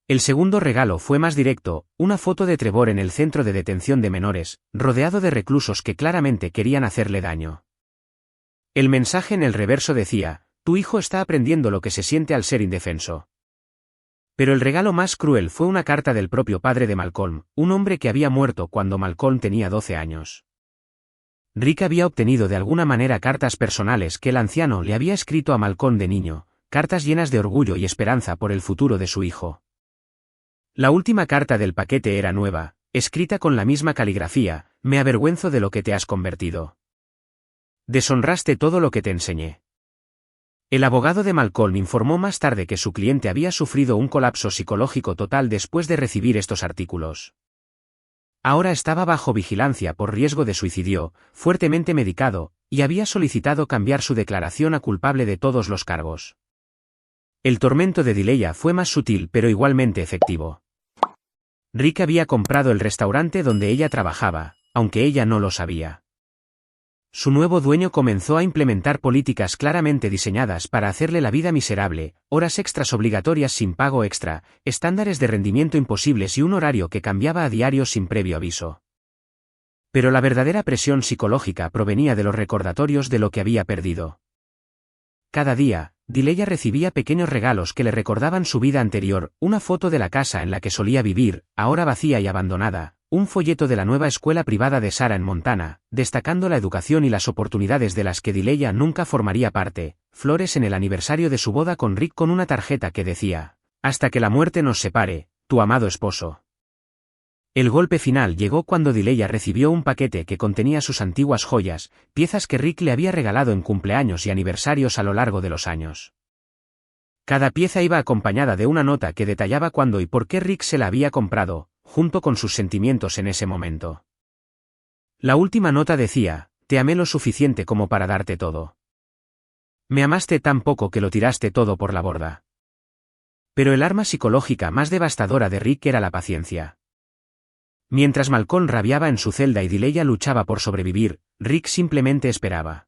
El segundo regalo fue más directo, una foto de Trevor en el centro de detención de menores, rodeado de reclusos que claramente querían hacerle daño. El mensaje en el reverso decía: «Tu hijo está aprendiendo lo que se siente al ser indefenso». Pero el regalo más cruel fue una carta del propio padre de Malcolm, un hombre que había muerto cuando Malcolm tenía 12 años. Rick había obtenido de alguna manera cartas personales que el anciano le había escrito a Malcolm de niño, cartas llenas de orgullo y esperanza por el futuro de su hijo. La última carta del paquete era nueva, escrita con la misma caligrafía: «Me avergüenzo de lo que te has convertido. Deshonraste todo lo que te enseñé. El abogado de Malcolm informó más tarde que su cliente había sufrido un colapso psicológico total después de recibir estos artículos. Ahora estaba bajo vigilancia por riesgo de suicidio, fuertemente medicado, y había solicitado cambiar su declaración a culpable de todos los cargos. El tormento de Delia fue más sutil pero igualmente efectivo. Rick había comprado el restaurante donde ella trabajaba, aunque ella no lo sabía. Su nuevo dueño comenzó a implementar políticas claramente diseñadas para hacerle la vida miserable, horas extras obligatorias sin pago extra, estándares de rendimiento imposibles y un horario que cambiaba a diario sin previo aviso. Pero la verdadera presión psicológica provenía de los recordatorios de lo que había perdido. Cada día, Delia recibía pequeños regalos que le recordaban su vida anterior, una foto de la casa en la que solía vivir, ahora vacía y abandonada, un folleto de la nueva escuela privada de Sarah en Montana, destacando la educación y las oportunidades de las que Delia nunca formaría parte, flores en el aniversario de su boda con Rick con una tarjeta que decía, «Hasta que la muerte nos separe, tu amado esposo». El golpe final llegó cuando Delia recibió un paquete que contenía sus antiguas joyas, piezas que Rick le había regalado en cumpleaños y aniversarios a lo largo de los años. Cada pieza iba acompañada de una nota que detallaba cuándo y por qué Rick se la había comprado, junto con sus sentimientos en ese momento. La última nota decía, «Te amé lo suficiente como para darte todo. Me amaste tan poco que lo tiraste todo por la borda». Pero el arma psicológica más devastadora de Rick era la paciencia. Mientras Malcolm rabiaba en su celda y Delia luchaba por sobrevivir, Rick simplemente esperaba.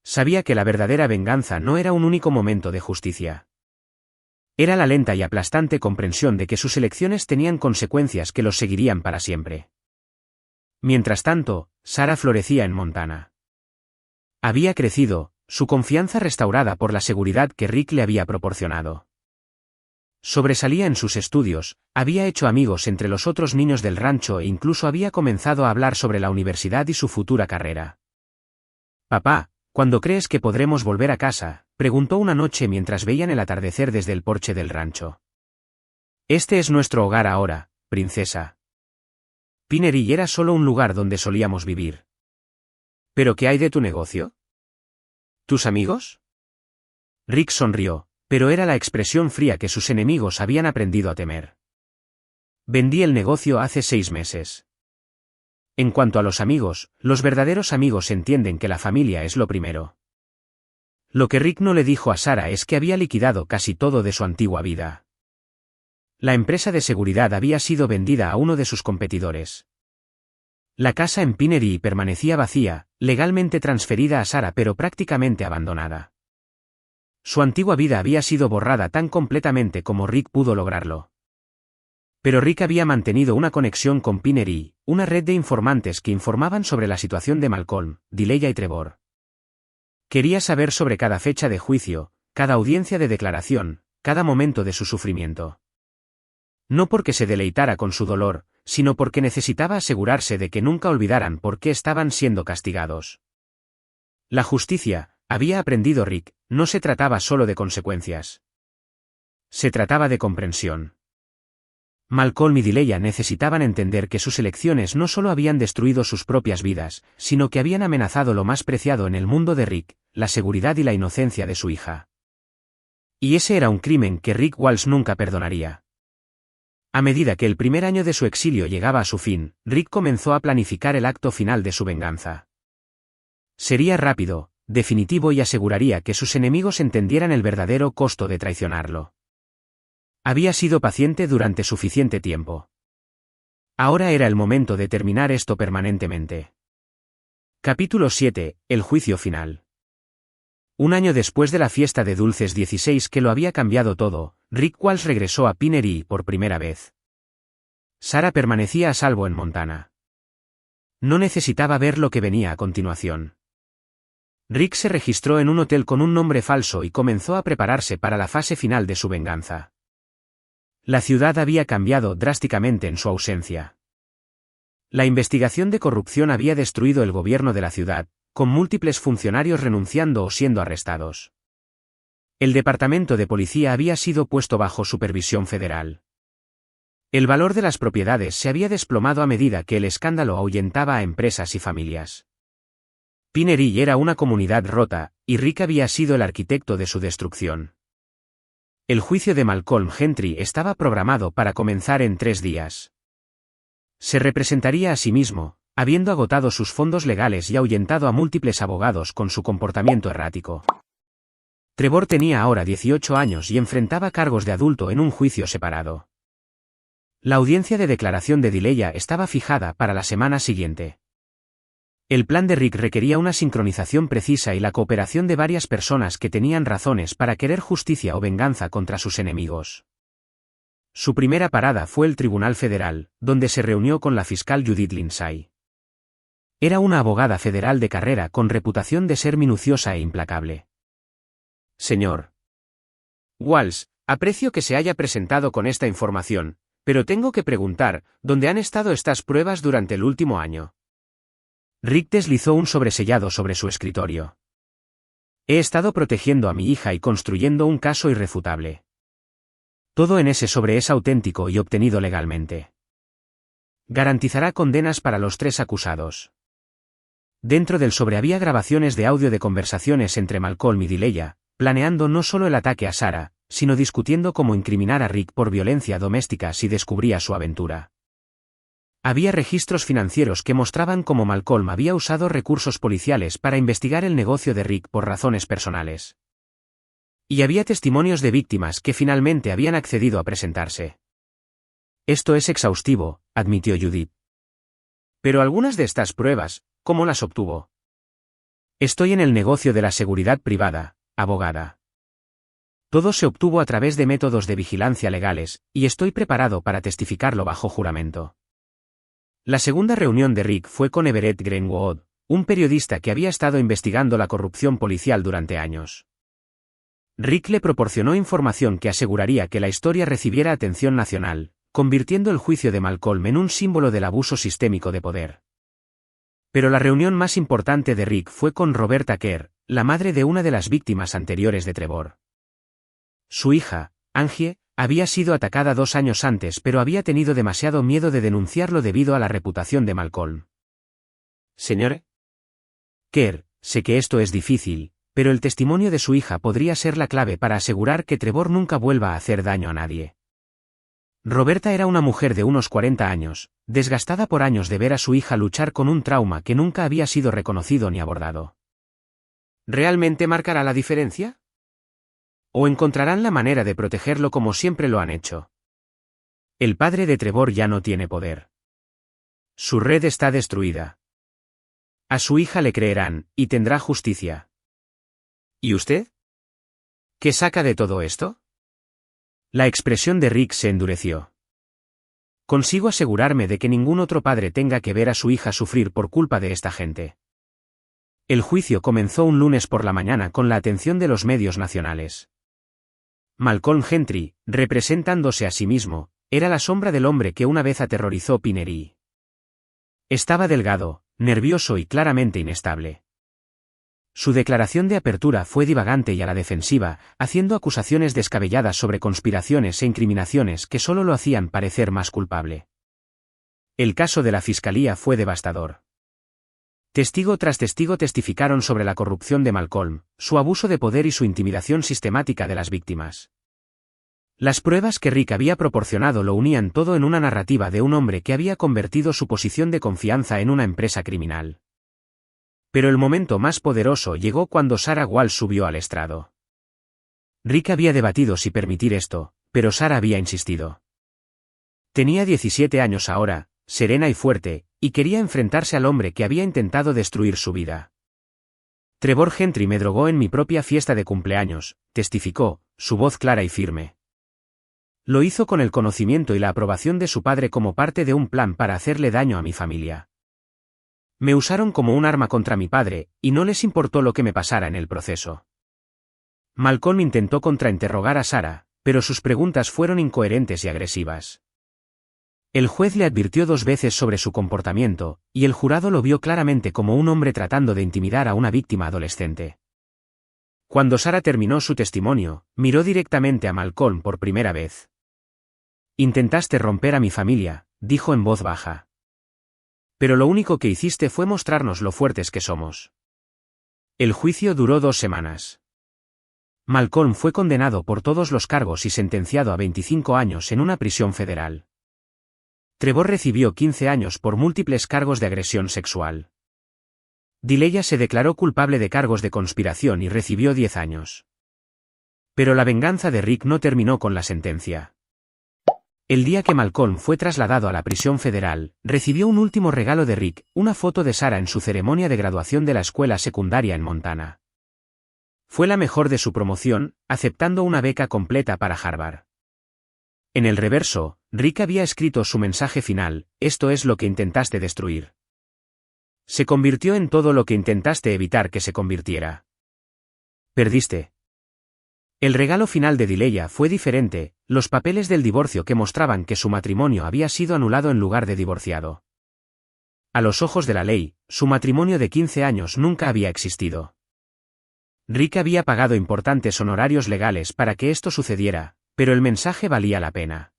Sabía que la verdadera venganza no era un único momento de justicia. Era la lenta y aplastante comprensión de que sus elecciones tenían consecuencias que los seguirían para siempre. Mientras tanto, Sarah florecía en Montana. Había crecido, su confianza restaurada por la seguridad que Rick le había proporcionado. Sobresalía en sus estudios, había hecho amigos entre los otros niños del rancho e incluso había comenzado a hablar sobre la universidad y su futura carrera. «Papá, ¿cuándo crees que podremos volver a casa?», preguntó una noche mientras veían el atardecer desde el porche del rancho. «Este es nuestro hogar ahora, princesa. Pinery era solo un lugar donde solíamos vivir». «¿Pero qué hay de tu negocio? ¿Tus amigos?». Rick sonrió, pero era la expresión fría que sus enemigos habían aprendido a temer. «Vendí el negocio hace 6 meses. En cuanto a los amigos, los verdaderos amigos entienden que la familia es lo primero». Lo que Rick no le dijo a Sarah es que había liquidado casi todo de su antigua vida. La empresa de seguridad había sido vendida a uno de sus competidores. La casa en Pinery permanecía vacía, legalmente transferida a Sarah pero prácticamente abandonada. Su antigua vida había sido borrada tan completamente como Rick pudo lograrlo. Pero Rick había mantenido una conexión con Pinery, una red de informantes que informaban sobre la situación de Malcolm, Delia y Trevor. Quería saber sobre cada fecha de juicio, cada audiencia de declaración, cada momento de su sufrimiento. No porque se deleitara con su dolor, sino porque necesitaba asegurarse de que nunca olvidaran por qué estaban siendo castigados. La justicia, había aprendido Rick, no se trataba solo de consecuencias. Se trataba de comprensión. Malcolm y Delia necesitaban entender que sus elecciones no solo habían destruido sus propias vidas, sino que habían amenazado lo más preciado en el mundo de Rick, la seguridad y la inocencia de su hija. Y ese era un crimen que Rick Walsh nunca perdonaría. A medida que el primer año de su exilio llegaba a su fin, Rick comenzó a planificar el acto final de su venganza. Sería rápido, definitivo y aseguraría que sus enemigos entendieran el verdadero costo de traicionarlo. Había sido paciente durante suficiente tiempo. Ahora era el momento de terminar esto permanentemente. Capítulo 7. El juicio final. Un año después de la fiesta de Dulces 16 que lo había cambiado todo, Rick Walsh regresó a Pinery por primera vez. Sarah permanecía a salvo en Montana. No necesitaba ver lo que venía a continuación. Rick se registró en un hotel con un nombre falso y comenzó a prepararse para la fase final de su venganza. La ciudad había cambiado drásticamente en su ausencia. La investigación de corrupción había destruido el gobierno de la ciudad, con múltiples funcionarios renunciando o siendo arrestados. El departamento de policía había sido puesto bajo supervisión federal. El valor de las propiedades se había desplomado a medida que el escándalo ahuyentaba a empresas y familias. Pinery era una comunidad rota, y Rick había sido el arquitecto de su destrucción. El juicio de Malcolm Gentry estaba programado para comenzar en 3 días. Se representaría a sí mismo, habiendo agotado sus fondos legales y ahuyentado a múltiples abogados con su comportamiento errático. Trevor tenía ahora 18 años y enfrentaba cargos de adulto en un juicio separado. La audiencia de declaración de Dileya estaba fijada para la semana siguiente. El plan de Rick requería una sincronización precisa y la cooperación de varias personas que tenían razones para querer justicia o venganza contra sus enemigos. Su primera parada fue el Tribunal Federal, donde se reunió con la fiscal Judith Lindsay. Era una abogada federal de carrera con reputación de ser minuciosa e implacable. Señor Walsh, aprecio que se haya presentado con esta información, pero tengo que preguntar, ¿dónde han estado estas pruebas durante el último año? Rick deslizó un sobresellado sobre su escritorio. He estado protegiendo a mi hija y construyendo un caso irrefutable. Todo en ese sobre es auténtico y obtenido legalmente. Garantizará condenas para los 3 acusados. Dentro del sobre había grabaciones de audio de conversaciones entre Malcolm y Dileya, planeando no solo el ataque a Sarah, sino discutiendo cómo incriminar a Rick por violencia doméstica si descubría su aventura. Había registros financieros que mostraban cómo Malcolm había usado recursos policiales para investigar el negocio de Rick por razones personales. Y había testimonios de víctimas que finalmente habían accedido a presentarse. Esto es exhaustivo, admitió Judith. Pero algunas de estas pruebas, ¿cómo las obtuvo? Estoy en el negocio de la seguridad privada, abogada. Todo se obtuvo a través de métodos de vigilancia legales, y estoy preparado para testificarlo bajo juramento. La segunda reunión de Rick fue con Everett Greenwood, un periodista que había estado investigando la corrupción policial durante años. Rick le proporcionó información que aseguraría que la historia recibiera atención nacional, convirtiendo el juicio de Malcolm en un símbolo del abuso sistémico de poder. Pero la reunión más importante de Rick fue con Roberta Kerr, la madre de una de las víctimas anteriores de Trevor. Su hija, Angie, había sido atacada 2 años antes pero había tenido demasiado miedo de denunciarlo debido a la reputación de Malcolm. Señor Kerr, sé que esto es difícil, pero el testimonio de su hija podría ser la clave para asegurar que Trevor nunca vuelva a hacer daño a nadie. Roberta era una mujer de unos 40 años, desgastada por años de ver a su hija luchar con un trauma que nunca había sido reconocido ni abordado. ¿Realmente marcará la diferencia? ¿O encontrarán la manera de protegerlo como siempre lo han hecho? El padre de Trevor ya no tiene poder. Su red está destruida. A su hija le creerán, y tendrá justicia. ¿Y usted? ¿Qué saca de todo esto? La expresión de Rick se endureció. Consigo asegurarme de que ningún otro padre tenga que ver a su hija sufrir por culpa de esta gente. El juicio comenzó un lunes por la mañana con la atención de los medios nacionales. Malcolm Gentry, representándose a sí mismo, era la sombra del hombre que una vez aterrorizó Pinery. Estaba delgado, nervioso y claramente inestable. Su declaración de apertura fue divagante y a la defensiva, haciendo acusaciones descabelladas sobre conspiraciones e incriminaciones que solo lo hacían parecer más culpable. El caso de la fiscalía fue devastador. Testigo tras testigo testificaron sobre la corrupción de Malcolm, su abuso de poder y su intimidación sistemática de las víctimas. Las pruebas que Rick había proporcionado lo unían todo en una narrativa de un hombre que había convertido su posición de confianza en una empresa criminal. Pero el momento más poderoso llegó cuando Sarah Walsh subió al estrado. Rick había debatido si permitir esto, pero Sarah había insistido. Tenía 17 años ahora, serena y fuerte, y quería enfrentarse al hombre que había intentado destruir su vida. Trevor Gentry me drogó en mi propia fiesta de cumpleaños, testificó, su voz clara y firme. Lo hizo con el conocimiento y la aprobación de su padre como parte de un plan para hacerle daño a mi familia. Me usaron como un arma contra mi padre, y no les importó lo que me pasara en el proceso. Malcolm intentó contrainterrogar a Sarah, pero sus preguntas fueron incoherentes y agresivas. El juez le advirtió 2 veces sobre su comportamiento, y el jurado lo vio claramente como un hombre tratando de intimidar a una víctima adolescente. Cuando Sarah terminó su testimonio, miró directamente a Malcolm por primera vez. Intentaste romper a mi familia, dijo en voz baja. Pero lo único que hiciste fue mostrarnos lo fuertes que somos. El juicio duró 2 semanas. Malcolm fue condenado por todos los cargos y sentenciado a 25 años en una prisión federal. Trevor recibió 15 años por múltiples cargos de agresión sexual. Dileya se declaró culpable de cargos de conspiración y recibió 10 años. Pero la venganza de Rick no terminó con la sentencia. El día que Malcolm fue trasladado a la prisión federal, recibió un último regalo de Rick, una foto de Sarah en su ceremonia de graduación de la escuela secundaria en Montana. Fue la mejor de su promoción, aceptando una beca completa para Harvard. En el reverso, Rick había escrito su mensaje final: esto es lo que intentaste destruir. Se convirtió en todo lo que intentaste evitar que se convirtiera. Perdiste. El regalo final de Dileya fue diferente, los papeles del divorcio que mostraban que su matrimonio había sido anulado en lugar de divorciado. A los ojos de la ley, su matrimonio de 15 años nunca había existido. Rick había pagado importantes honorarios legales para que esto sucediera, pero el mensaje valía la pena.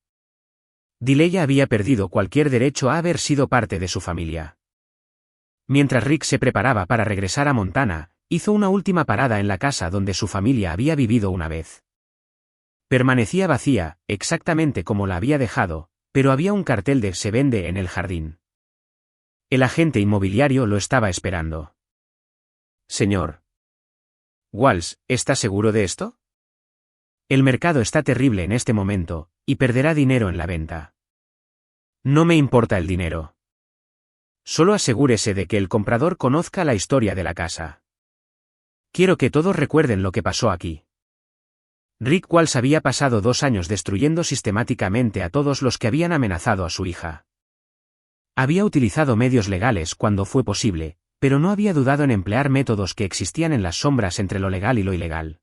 Dileya había perdido cualquier derecho a haber sido parte de su familia. Mientras Rick se preparaba para regresar a Montana, hizo una última parada en la casa donde su familia había vivido una vez. Permanecía vacía, exactamente como la había dejado, pero había un cartel de "Se vende" en el jardín. El agente inmobiliario lo estaba esperando. Señor Walsh, ¿está seguro de esto? El mercado está terrible en este momento, y perderá dinero en la venta. No me importa el dinero. Solo asegúrese de que el comprador conozca la historia de la casa. Quiero que todos recuerden lo que pasó aquí. Rick Walsh había pasado 2 años destruyendo sistemáticamente a todos los que habían amenazado a su hija. Había utilizado medios legales cuando fue posible, pero no había dudado en emplear métodos que existían en las sombras entre lo legal y lo ilegal.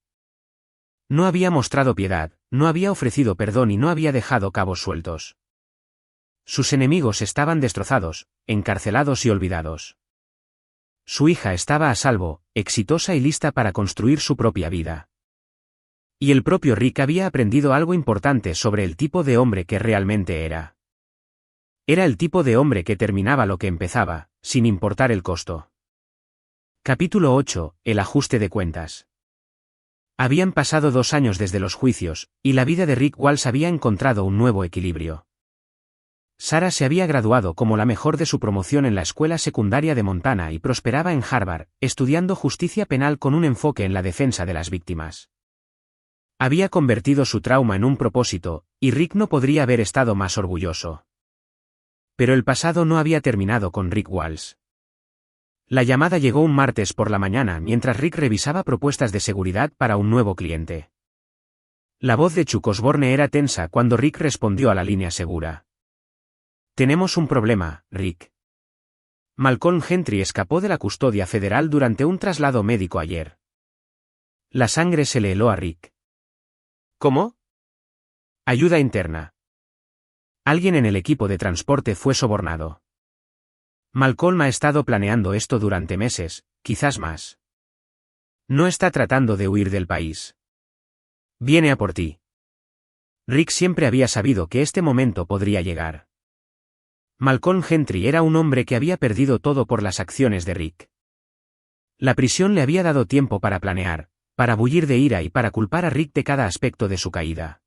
No había mostrado piedad, no había ofrecido perdón y no había dejado cabos sueltos. Sus enemigos estaban destrozados, encarcelados y olvidados. Su hija estaba a salvo, exitosa y lista para construir su propia vida. Y el propio Rick había aprendido algo importante sobre el tipo de hombre que realmente era. Era el tipo de hombre que terminaba lo que empezaba, sin importar el costo. Capítulo 8. El ajuste de cuentas. Habían pasado 2 años desde los juicios, y la vida de Rick Walsh había encontrado un nuevo equilibrio. Sarah se había graduado como la mejor de su promoción en la escuela secundaria de Montana y prosperaba en Harvard, estudiando justicia penal con un enfoque en la defensa de las víctimas. Había convertido su trauma en un propósito, y Rick no podría haber estado más orgulloso. Pero el pasado no había terminado con Rick Walsh. La llamada llegó un martes por la mañana mientras Rick revisaba propuestas de seguridad para un nuevo cliente. La voz de Chuck Osborne era tensa cuando Rick respondió a la línea segura. Tenemos un problema, Rick. Malcolm Gentry escapó de la custodia federal durante un traslado médico ayer. La sangre se le heló a Rick. ¿Cómo? Ayuda interna. Alguien en el equipo de transporte fue sobornado. Malcolm ha estado planeando esto durante meses, quizás más. No está tratando de huir del país. Viene a por ti. Rick siempre había sabido que este momento podría llegar. Malcolm Gentry era un hombre que había perdido todo por las acciones de Rick. La prisión le había dado tiempo para planear, para bullir de ira y para culpar a Rick de cada aspecto de su caída.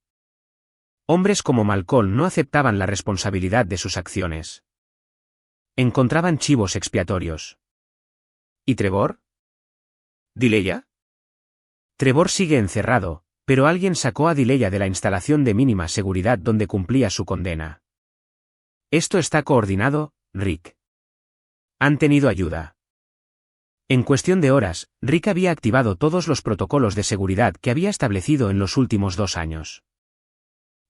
Hombres como Malcolm no aceptaban la responsabilidad de sus acciones. Encontraban chivos expiatorios. ¿Y Trevor? ¿Dileya? Trevor sigue encerrado, pero alguien sacó a Dileya de la instalación de mínima seguridad donde cumplía su condena. Esto está coordinado, Rick. Han tenido ayuda. En cuestión de horas, Rick había activado todos los protocolos de seguridad que había establecido en los últimos 2 años.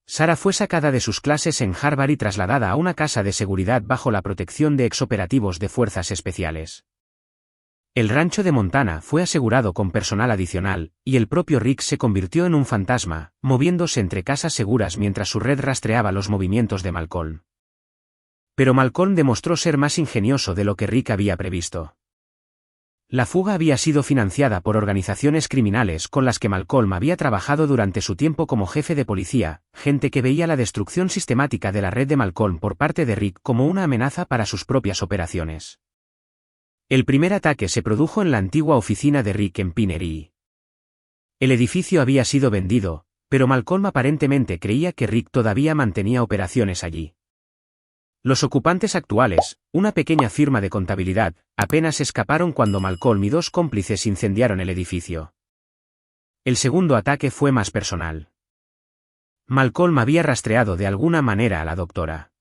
Sarah fue sacada de sus clases en Harvard y trasladada a una casa de seguridad bajo la protección de exoperativos de fuerzas especiales. El rancho de Montana fue asegurado con personal adicional, y el propio Rick se convirtió en un fantasma, moviéndose entre casas seguras mientras su red rastreaba los movimientos de Malcolm. Pero Malcolm demostró ser más ingenioso de lo que Rick había previsto. La fuga había sido financiada por organizaciones criminales con las que Malcolm había trabajado durante su tiempo como jefe de policía, gente que veía la destrucción sistemática de la red de Malcolm por parte de Rick como una amenaza para sus propias operaciones. El primer ataque se produjo en la antigua oficina de Rick en Pinery. El edificio había sido vendido, pero Malcolm aparentemente creía que Rick todavía mantenía operaciones allí. Los ocupantes actuales, una pequeña firma de contabilidad, apenas escaparon cuando Malcolm y dos cómplices incendiaron el edificio. El segundo ataque fue más personal. Malcolm había rastreado de alguna manera a la doctora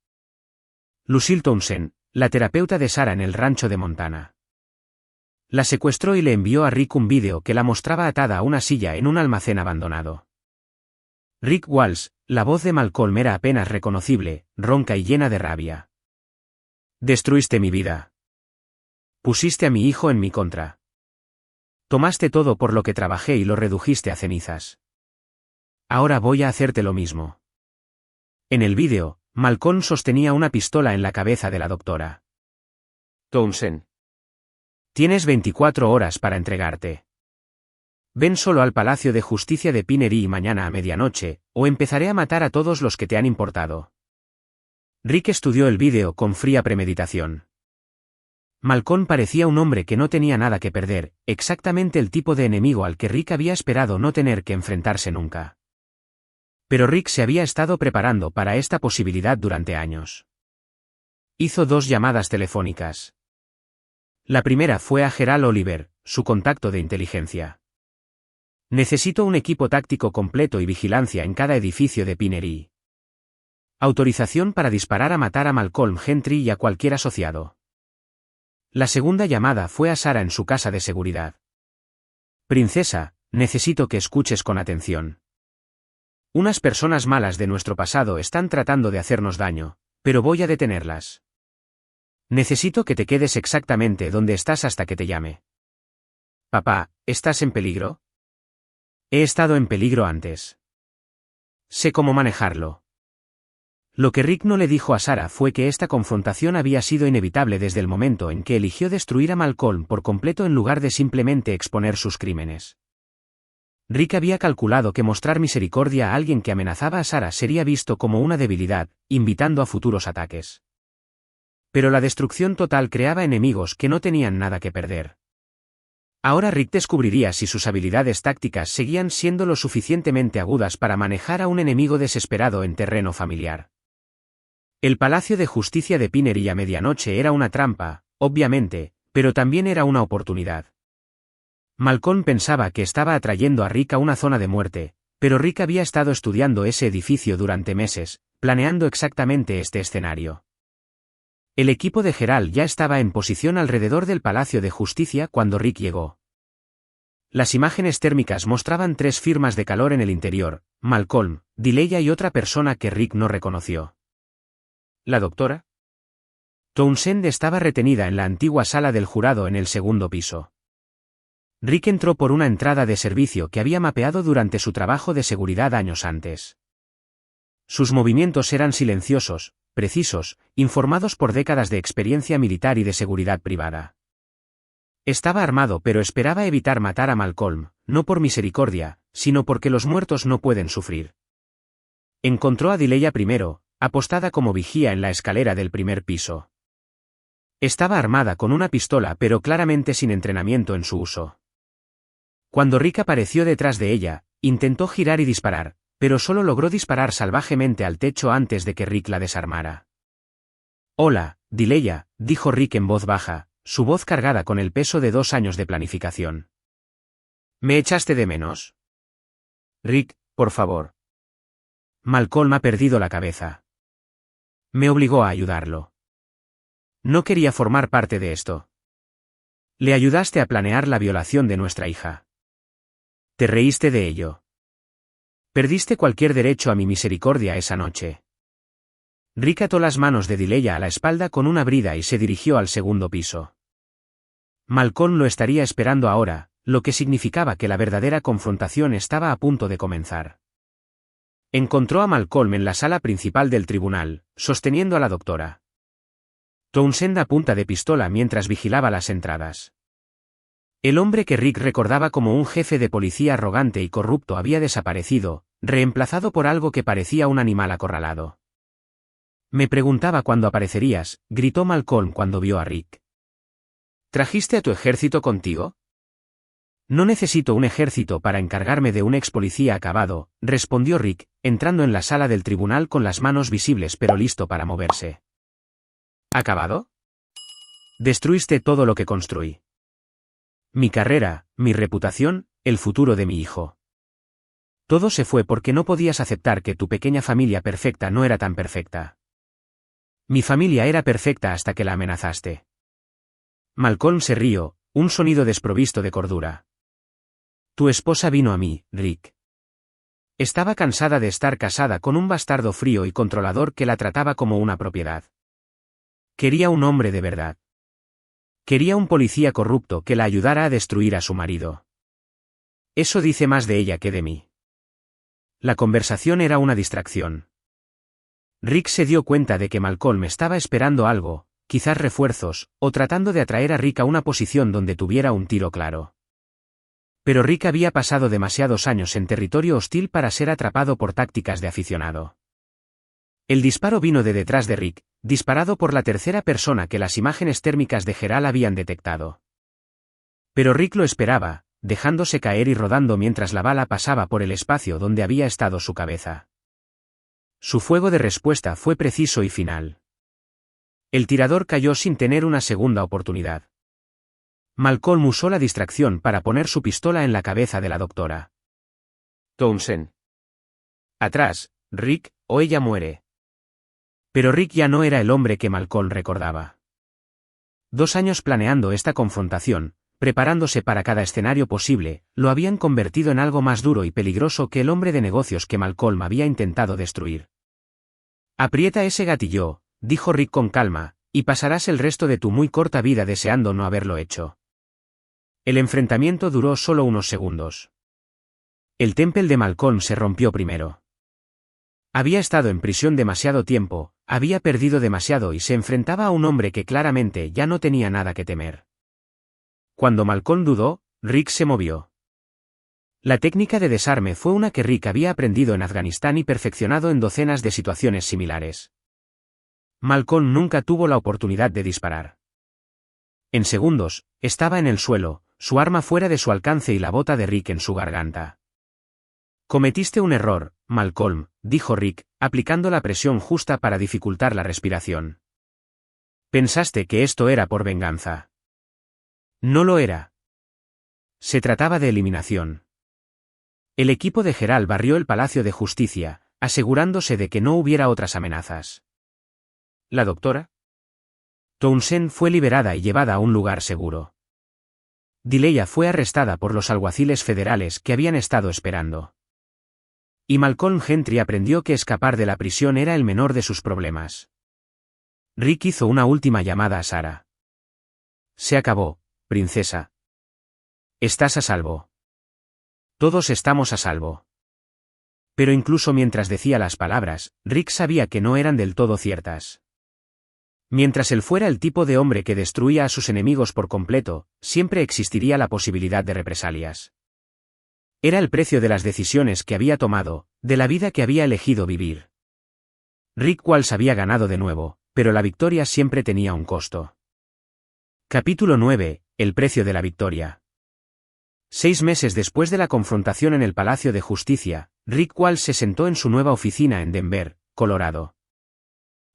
Lucille Townsend, la terapeuta de Sarah en el rancho de Montana. La secuestró y le envió a Rick un vídeo que la mostraba atada a una silla en un almacén abandonado. Rick Walsh, la voz de Malcolm era apenas reconocible, ronca y llena de rabia. Destruiste mi vida. Pusiste a mi hijo en mi contra. Tomaste todo por lo que trabajé y lo redujiste a cenizas. Ahora voy a hacerte lo mismo. En el vídeo, Malcolm sostenía una pistola en la cabeza de la doctora Townsend. Tienes 24 horas para entregarte. Ven solo al Palacio de Justicia de Pinery mañana a medianoche, o empezaré a matar a todos los que te han importado. Rick estudió el vídeo con fría premeditación. Malcolm parecía un hombre que no tenía nada que perder, exactamente el tipo de enemigo al que Rick había esperado no tener que enfrentarse nunca. Pero Rick se había estado preparando para esta posibilidad durante años. Hizo 2 llamadas telefónicas. La primera fue a Gerald Oliver, su contacto de inteligencia. Necesito un equipo táctico completo y vigilancia en cada edificio de Pinery. Autorización para disparar a matar a Malcolm Gentry y a cualquier asociado. La segunda llamada fue a Sarah en su casa de seguridad. Princesa, necesito que escuches con atención. Unas personas malas de nuestro pasado están tratando de hacernos daño, pero voy a detenerlas. Necesito que te quedes exactamente donde estás hasta que te llame. Papá, ¿estás en peligro? He estado en peligro antes. Sé cómo manejarlo. Lo que Rick no le dijo a Sarah fue que esta confrontación había sido inevitable desde el momento en que eligió destruir a Malcolm por completo en lugar de simplemente exponer sus crímenes. Rick había calculado que mostrar misericordia a alguien que amenazaba a Sarah sería visto como una debilidad, invitando a futuros ataques. Pero la destrucción total creaba enemigos que no tenían nada que perder. Ahora Rick descubriría si sus habilidades tácticas seguían siendo lo suficientemente agudas para manejar a un enemigo desesperado en terreno familiar. El Palacio de Justicia de Pinery a medianoche era una trampa, obviamente, pero también era una oportunidad. Malcolm pensaba que estaba atrayendo a Rick a una zona de muerte, pero Rick había estado estudiando ese edificio durante meses, planeando exactamente este escenario. El equipo de Gerald ya estaba en posición alrededor del Palacio de Justicia cuando Rick llegó. Las imágenes térmicas mostraban 3 firmas de calor en el interior, Malcolm, Dileya y otra persona que Rick no reconoció. ¿La doctora? Townsend estaba retenida en la antigua sala del jurado en el segundo piso. Rick entró por una entrada de servicio que había mapeado durante su trabajo de seguridad años antes. Sus movimientos eran silenciosos, precisos, informados por décadas de experiencia militar y de seguridad privada. Estaba armado pero esperaba evitar matar a Malcolm, no por misericordia, sino porque los muertos no pueden sufrir. Encontró a Dileya primero, apostada como vigía en la escalera del primer piso. Estaba armada con una pistola pero claramente sin entrenamiento en su uso. Cuando Rick apareció detrás de ella, intentó girar y disparar, pero solo logró disparar salvajemente al techo antes de que Rick la desarmara. «Hola, Dileya», dijo Rick en voz baja, su voz cargada con el peso de 2 años de planificación. «¿Me echaste de menos?» «Rick, por favor». Malcolm ha perdido la cabeza. Me obligó a ayudarlo. No quería formar parte de esto. Le ayudaste a planear la violación de nuestra hija. Te reíste de ello. Perdiste cualquier derecho a mi misericordia esa noche. Rick ató las manos de Dileya a la espalda con una brida y se dirigió al segundo piso. Malcolm lo estaría esperando ahora, lo que significaba que la verdadera confrontación estaba a punto de comenzar. Encontró a Malcolm en la sala principal del tribunal, sosteniendo a la doctora Townsend a punta de pistola mientras vigilaba las entradas. El hombre que Rick recordaba como un jefe de policía arrogante y corrupto había desaparecido, reemplazado por algo que parecía un animal acorralado. Me preguntaba cuándo aparecerías, gritó Malcolm cuando vio a Rick. ¿Trajiste a tu ejército contigo? No necesito un ejército para encargarme de un ex policía acabado, respondió Rick, entrando en la sala del tribunal con las manos visibles pero listo para moverse. ¿Acabado? Destruiste todo lo que construí. Mi carrera, mi reputación, el futuro de mi hijo. Todo se fue porque no podías aceptar que tu pequeña familia perfecta no era tan perfecta. Mi familia era perfecta hasta que la amenazaste. Malcolm se rió, un sonido desprovisto de cordura. Tu esposa vino a mí, Rick. Estaba cansada de estar casada con un bastardo frío y controlador que la trataba como una propiedad. Quería un hombre de verdad. Quería un policía corrupto que la ayudara a destruir a su marido. Eso dice más de ella que de mí. La conversación era una distracción. Rick se dio cuenta de que Malcolm estaba esperando algo, quizás refuerzos, o tratando de atraer a Rick a una posición donde tuviera un tiro claro. Pero Rick había pasado demasiados años en territorio hostil para ser atrapado por tácticas de aficionado. El disparo vino de detrás de Rick, disparado por la tercera persona que las imágenes térmicas de Geralt habían detectado. Pero Rick lo esperaba, dejándose caer y rodando mientras la bala pasaba por el espacio donde había estado su cabeza. Su fuego de respuesta fue preciso y final. El tirador cayó sin tener una segunda oportunidad. Malcolm usó la distracción para poner su pistola en la cabeza de la doctora. Townsend. Atrás, Rick, o ella muere. Pero Rick ya no era el hombre que Malcolm recordaba. 2 años planeando esta confrontación, preparándose para cada escenario posible, lo habían convertido en algo más duro y peligroso que el hombre de negocios que Malcolm había intentado destruir. Aprieta ese gatillo, dijo Rick con calma, y pasarás el resto de tu muy corta vida deseando no haberlo hecho. El enfrentamiento duró solo unos segundos. El temple de Malcolm se rompió primero. Había estado en prisión demasiado tiempo, había perdido demasiado y se enfrentaba a un hombre que claramente ya no tenía nada que temer. Cuando Malcolm dudó, Rick se movió. La técnica de desarme fue una que Rick había aprendido en Afganistán y perfeccionado en docenas de situaciones similares. Malcolm nunca tuvo la oportunidad de disparar. En segundos, estaba en el suelo, su arma fuera de su alcance y la bota de Rick en su garganta. Cometiste un error, Malcolm, dijo Rick, aplicando la presión justa para dificultar la respiración. Pensaste que esto era por venganza. No lo era. Se trataba de eliminación. El equipo de Geralt barrió el Palacio de Justicia, asegurándose de que no hubiera otras amenazas. ¿La doctora? Townsend fue liberada y llevada a un lugar seguro. Dileya fue arrestada por los alguaciles federales que habían estado esperando. Y Malcolm Gentry aprendió que escapar de la prisión era el menor de sus problemas. Rick hizo una última llamada a Sarah. Se acabó, princesa. Estás a salvo. Todos estamos a salvo. Pero incluso mientras decía las palabras, Rick sabía que no eran del todo ciertas. Mientras él fuera el tipo de hombre que destruía a sus enemigos por completo, siempre existiría la posibilidad de represalias. Era el precio de las decisiones que había tomado, de la vida que había elegido vivir. Rick Walsh había ganado de nuevo, pero la victoria siempre tenía un costo. Capítulo 9. El precio de la victoria. 6 meses después de la confrontación en el Palacio de Justicia, Rick Walsh se sentó en su nueva oficina en Denver, Colorado.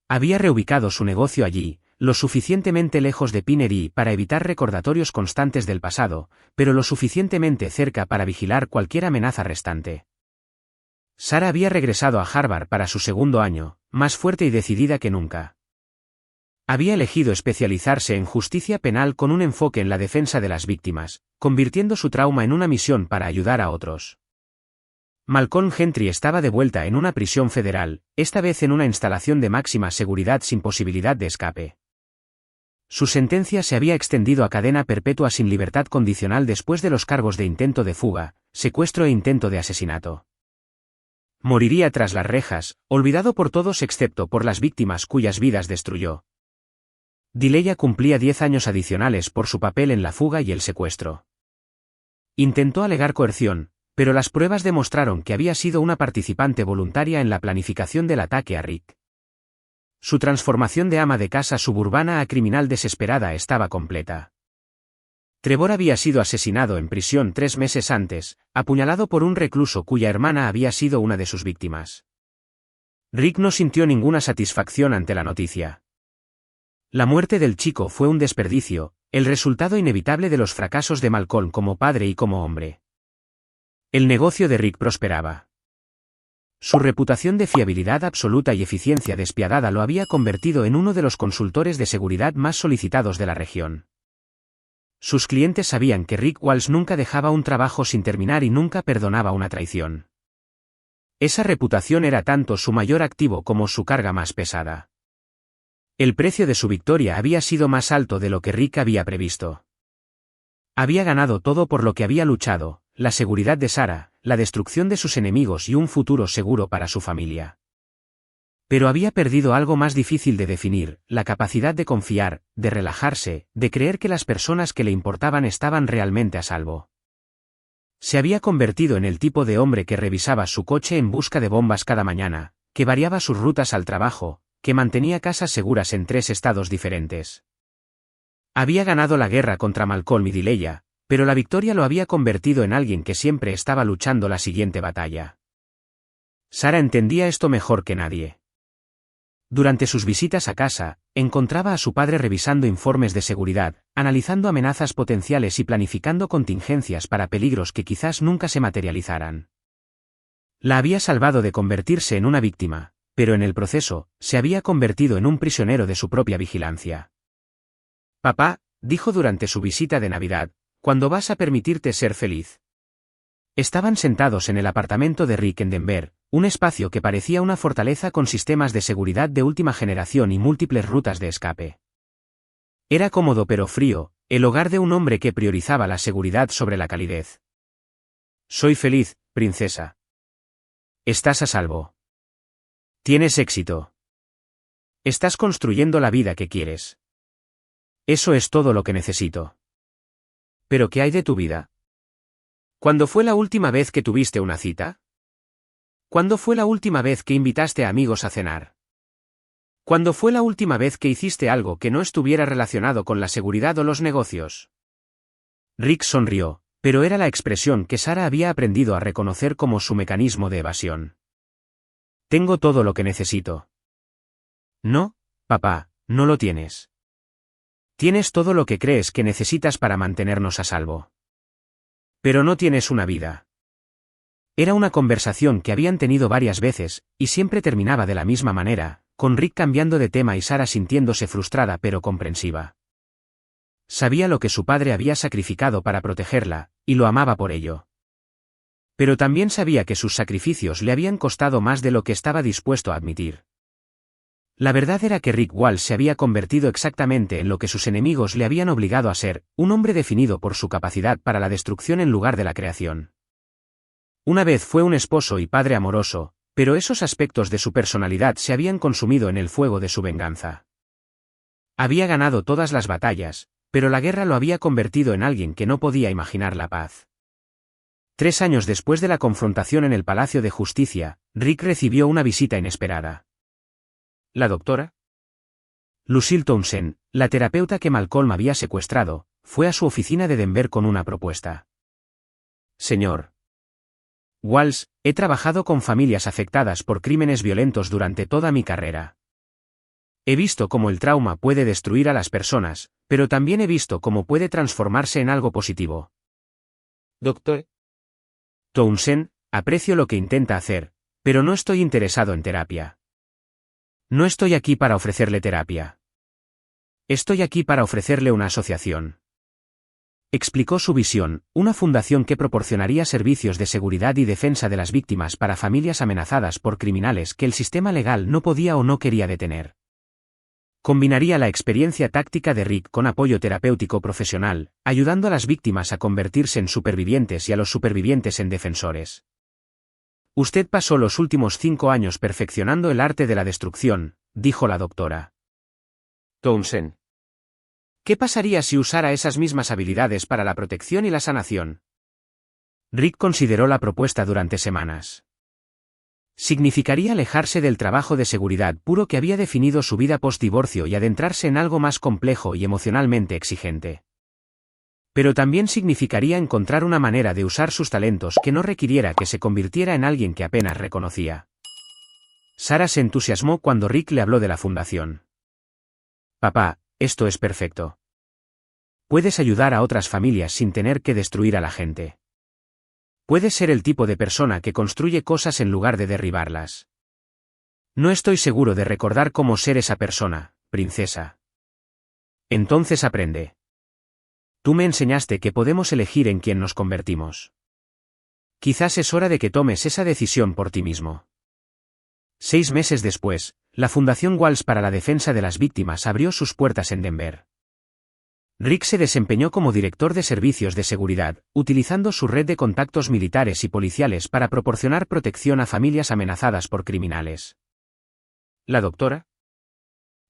Había reubicado su negocio allí, lo suficientemente lejos de Pinery para evitar recordatorios constantes del pasado, pero lo suficientemente cerca para vigilar cualquier amenaza restante. Sarah había regresado a Harvard para su segundo año, más fuerte y decidida que nunca. Había elegido especializarse en justicia penal con un enfoque en la defensa de las víctimas, convirtiendo su trauma en una misión para ayudar a otros. Malcolm Gentry estaba de vuelta en una prisión federal, esta vez en una instalación de máxima seguridad sin posibilidad de escape. Su sentencia se había extendido a cadena perpetua sin libertad condicional después de los cargos de intento de fuga, secuestro e intento de asesinato. Moriría tras las rejas, olvidado por todos excepto por las víctimas cuyas vidas destruyó. Dileya cumplía 10 años adicionales por su papel en la fuga y el secuestro. Intentó alegar coerción, pero las pruebas demostraron que había sido una participante voluntaria en la planificación del ataque a Rick. Su transformación de ama de casa suburbana a criminal desesperada estaba completa. Trevor había sido asesinado en prisión 3 meses antes, apuñalado por un recluso cuya hermana había sido una de sus víctimas. Rick no sintió ninguna satisfacción ante la noticia. La muerte del chico fue un desperdicio, el resultado inevitable de los fracasos de Malcolm como padre y como hombre. El negocio de Rick prosperaba. Su reputación de fiabilidad absoluta y eficiencia despiadada lo había convertido en uno de los consultores de seguridad más solicitados de la región. Sus clientes sabían que Rick Walsh nunca dejaba un trabajo sin terminar y nunca perdonaba una traición. Esa reputación era tanto su mayor activo como su carga más pesada. El precio de su victoria había sido más alto de lo que Rick había previsto. Había ganado todo por lo que había luchado, la seguridad de Sarah, la destrucción de sus enemigos y un futuro seguro para su familia. Pero había perdido algo más difícil de definir, la capacidad de confiar, de relajarse, de creer que las personas que le importaban estaban realmente a salvo. Se había convertido en el tipo de hombre que revisaba su coche en busca de bombas cada mañana, que variaba sus rutas al trabajo, que mantenía casas seguras en 3 estados diferentes. Había ganado la guerra contra Malcolm y Dileya, pero la victoria lo había convertido en alguien que siempre estaba luchando la siguiente batalla. Sarah entendía esto mejor que nadie. Durante sus visitas a casa, encontraba a su padre revisando informes de seguridad, analizando amenazas potenciales y planificando contingencias para peligros que quizás nunca se materializaran. La había salvado de convertirse en una víctima, pero en el proceso, se había convertido en un prisionero de su propia vigilancia. «Papá», dijo durante su visita de Navidad, «¿cuándo vas a permitirte ser feliz?». Estaban sentados en el apartamento de Rick en Denver, un espacio que parecía una fortaleza con sistemas de seguridad de última generación y múltiples rutas de escape. Era cómodo pero frío, el hogar de un hombre que priorizaba la seguridad sobre la calidez. «Soy feliz, princesa. Estás a salvo. Tienes éxito. Estás construyendo la vida que quieres. Eso es todo lo que necesito». «¿Pero qué hay de tu vida? ¿Cuándo fue la última vez que tuviste una cita? ¿Cuándo fue la última vez que invitaste a amigos a cenar? ¿Cuándo fue la última vez que hiciste algo que no estuviera relacionado con la seguridad o los negocios?». Rick sonrió, pero era la expresión que Sarah había aprendido a reconocer como su mecanismo de evasión. «Tengo todo lo que necesito». «No, papá, no lo tienes. Tienes todo lo que crees que necesitas para mantenernos a salvo. Pero no tienes una vida». Era una conversación que habían tenido varias veces, y siempre terminaba de la misma manera, con Rick cambiando de tema y Sarah sintiéndose frustrada pero comprensiva. Sabía lo que su padre había sacrificado para protegerla, y lo amaba por ello. Pero también sabía que sus sacrificios le habían costado más de lo que estaba dispuesto a admitir. La verdad era que Rick Walsh se había convertido exactamente en lo que sus enemigos le habían obligado a ser, un hombre definido por su capacidad para la destrucción en lugar de la creación. Una vez fue un esposo y padre amoroso, pero esos aspectos de su personalidad se habían consumido en el fuego de su venganza. Había ganado todas las batallas, pero la guerra lo había convertido en alguien que no podía imaginar la paz. 3 años después de la confrontación en el Palacio de Justicia, Rick recibió una visita inesperada. ¿La doctora? Lucille Townsend, la terapeuta que Malcolm había secuestrado, fue a su oficina de Denver con una propuesta. «Señor Walsh, he trabajado con familias afectadas por crímenes violentos durante toda mi carrera. He visto cómo el trauma puede destruir a las personas, pero también he visto cómo puede transformarse en algo positivo. Doctor Townsend, aprecio lo que intenta hacer, pero no estoy interesado en terapia. No estoy aquí para ofrecerle terapia. Estoy aquí para ofrecerle una asociación». Explicó su visión, una fundación que proporcionaría servicios de seguridad y defensa de las víctimas para familias amenazadas por criminales que el sistema legal no podía o no quería detener. Combinaría la experiencia táctica de Rick con apoyo terapéutico profesional, ayudando a las víctimas a convertirse en supervivientes y a los supervivientes en defensores. «Usted pasó los últimos 5 años perfeccionando el arte de la destrucción», dijo la doctora Townsend. «¿Qué pasaría si usara esas mismas habilidades para la protección y la sanación?». Rick consideró la propuesta durante semanas. Significaría alejarse del trabajo de seguridad puro que había definido su vida post-divorcio y adentrarse en algo más complejo y emocionalmente exigente. Pero también significaría encontrar una manera de usar sus talentos que no requiriera que se convirtiera en alguien que apenas reconocía. Sarah se entusiasmó cuando Rick le habló de la fundación. Papá, esto es perfecto. Puedes ayudar a otras familias sin tener que destruir a la gente. Puedes ser el tipo de persona que construye cosas en lugar de derribarlas. No estoy seguro de recordar cómo ser esa persona, princesa. Entonces aprende. Tú me enseñaste que podemos elegir en quién nos convertimos. Quizás es hora de que tomes esa decisión por ti mismo. 6 meses después, la Fundación Walsh para la Defensa de las Víctimas abrió sus puertas en Denver. Rick se desempeñó como director de servicios de seguridad, utilizando su red de contactos militares y policiales para proporcionar protección a familias amenazadas por criminales. La doctora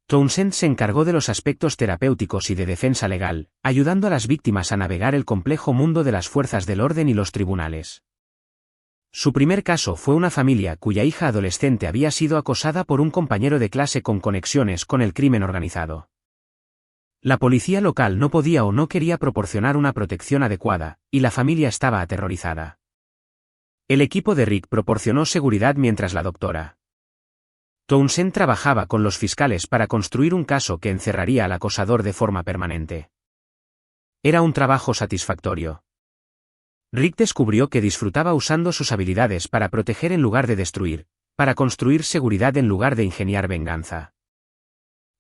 Townsend se encargó de los aspectos terapéuticos y de defensa legal, ayudando a las víctimas a navegar el complejo mundo de las fuerzas del orden y los tribunales. Su primer caso fue una familia cuya hija adolescente había sido acosada por un compañero de clase con conexiones con el crimen organizado. La policía local no podía o no quería proporcionar una protección adecuada, y la familia estaba aterrorizada. El equipo de Rick proporcionó seguridad mientras la doctora Townsend trabajaba con los fiscales para construir un caso que encerraría al acosador de forma permanente. Era un trabajo satisfactorio. Rick descubrió que disfrutaba usando sus habilidades para proteger en lugar de destruir, para construir seguridad en lugar de ingeniar venganza.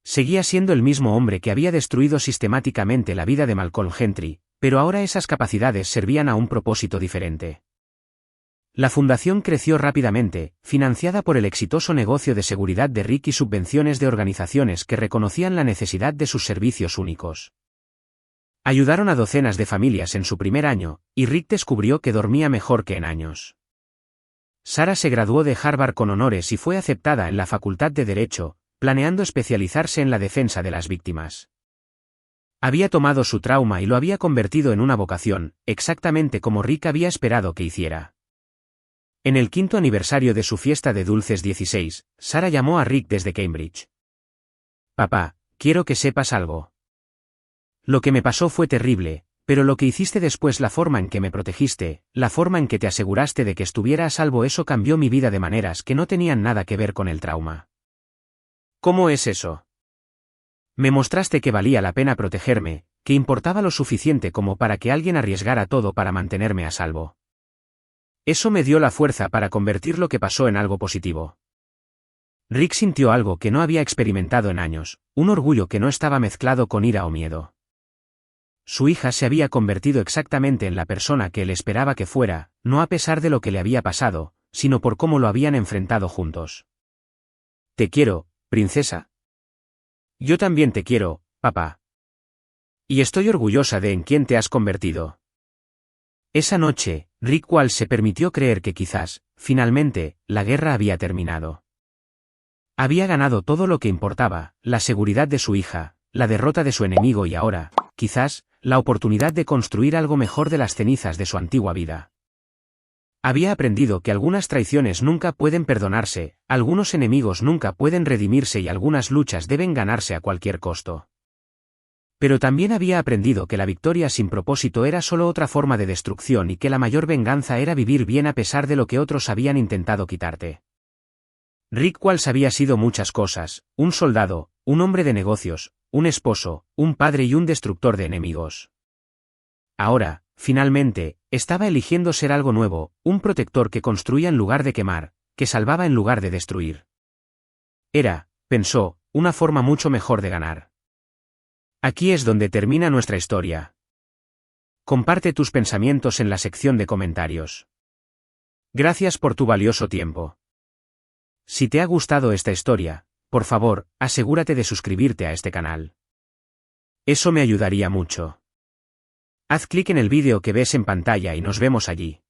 Seguía siendo el mismo hombre que había destruido sistemáticamente la vida de Malcolm Gentry, pero ahora esas capacidades servían a un propósito diferente. La fundación creció rápidamente, financiada por el exitoso negocio de seguridad de Rick y subvenciones de organizaciones que reconocían la necesidad de sus servicios únicos. Ayudaron a docenas de familias en su primer año, y Rick descubrió que dormía mejor que en años. Sarah se graduó de Harvard con honores y fue aceptada en la Facultad de Derecho, planeando especializarse en la defensa de las víctimas. Había tomado su trauma y lo había convertido en una vocación, exactamente como Rick había esperado que hiciera. En el 5º aniversario de su fiesta de dulces 16, Sarah llamó a Rick desde Cambridge. Papá, quiero que sepas algo. Lo que me pasó fue terrible, pero lo que hiciste después, la forma en que me protegiste, la forma en que te aseguraste de que estuviera a salvo, eso cambió mi vida de maneras que no tenían nada que ver con el trauma. ¿Cómo es eso? Me mostraste que valía la pena protegerme, que importaba lo suficiente como para que alguien arriesgara todo para mantenerme a salvo. Eso me dio la fuerza para convertir lo que pasó en algo positivo. Rick sintió algo que no había experimentado en años, un orgullo que no estaba mezclado con ira o miedo. Su hija se había convertido exactamente en la persona que él esperaba que fuera, no a pesar de lo que le había pasado, sino por cómo lo habían enfrentado juntos. Te quiero, princesa. Yo también te quiero, papá. Y estoy orgullosa de en quién te has convertido. Esa noche, Rick Walsh se permitió creer que quizás, finalmente, la guerra había terminado. Había ganado todo lo que importaba, la seguridad de su hija, la derrota de su enemigo y ahora, quizás, la oportunidad de construir algo mejor de las cenizas de su antigua vida. Había aprendido que algunas traiciones nunca pueden perdonarse, algunos enemigos nunca pueden redimirse y algunas luchas deben ganarse a cualquier costo. Pero también había aprendido que la victoria sin propósito era solo otra forma de destrucción y que la mayor venganza era vivir bien a pesar de lo que otros habían intentado quitarte. Rick Walsh había sido muchas cosas, un soldado, un hombre de negocios, un esposo, un padre y un destructor de enemigos. Ahora, finalmente, estaba eligiendo ser algo nuevo, un protector que construía en lugar de quemar, que salvaba en lugar de destruir. Era, pensó, una forma mucho mejor de ganar. Aquí es donde termina nuestra historia. Comparte tus pensamientos en la sección de comentarios. Gracias por tu valioso tiempo. Si te ha gustado esta historia, por favor, asegúrate de suscribirte a este canal. Eso me ayudaría mucho. Haz clic en el vídeo que ves en pantalla y nos vemos allí.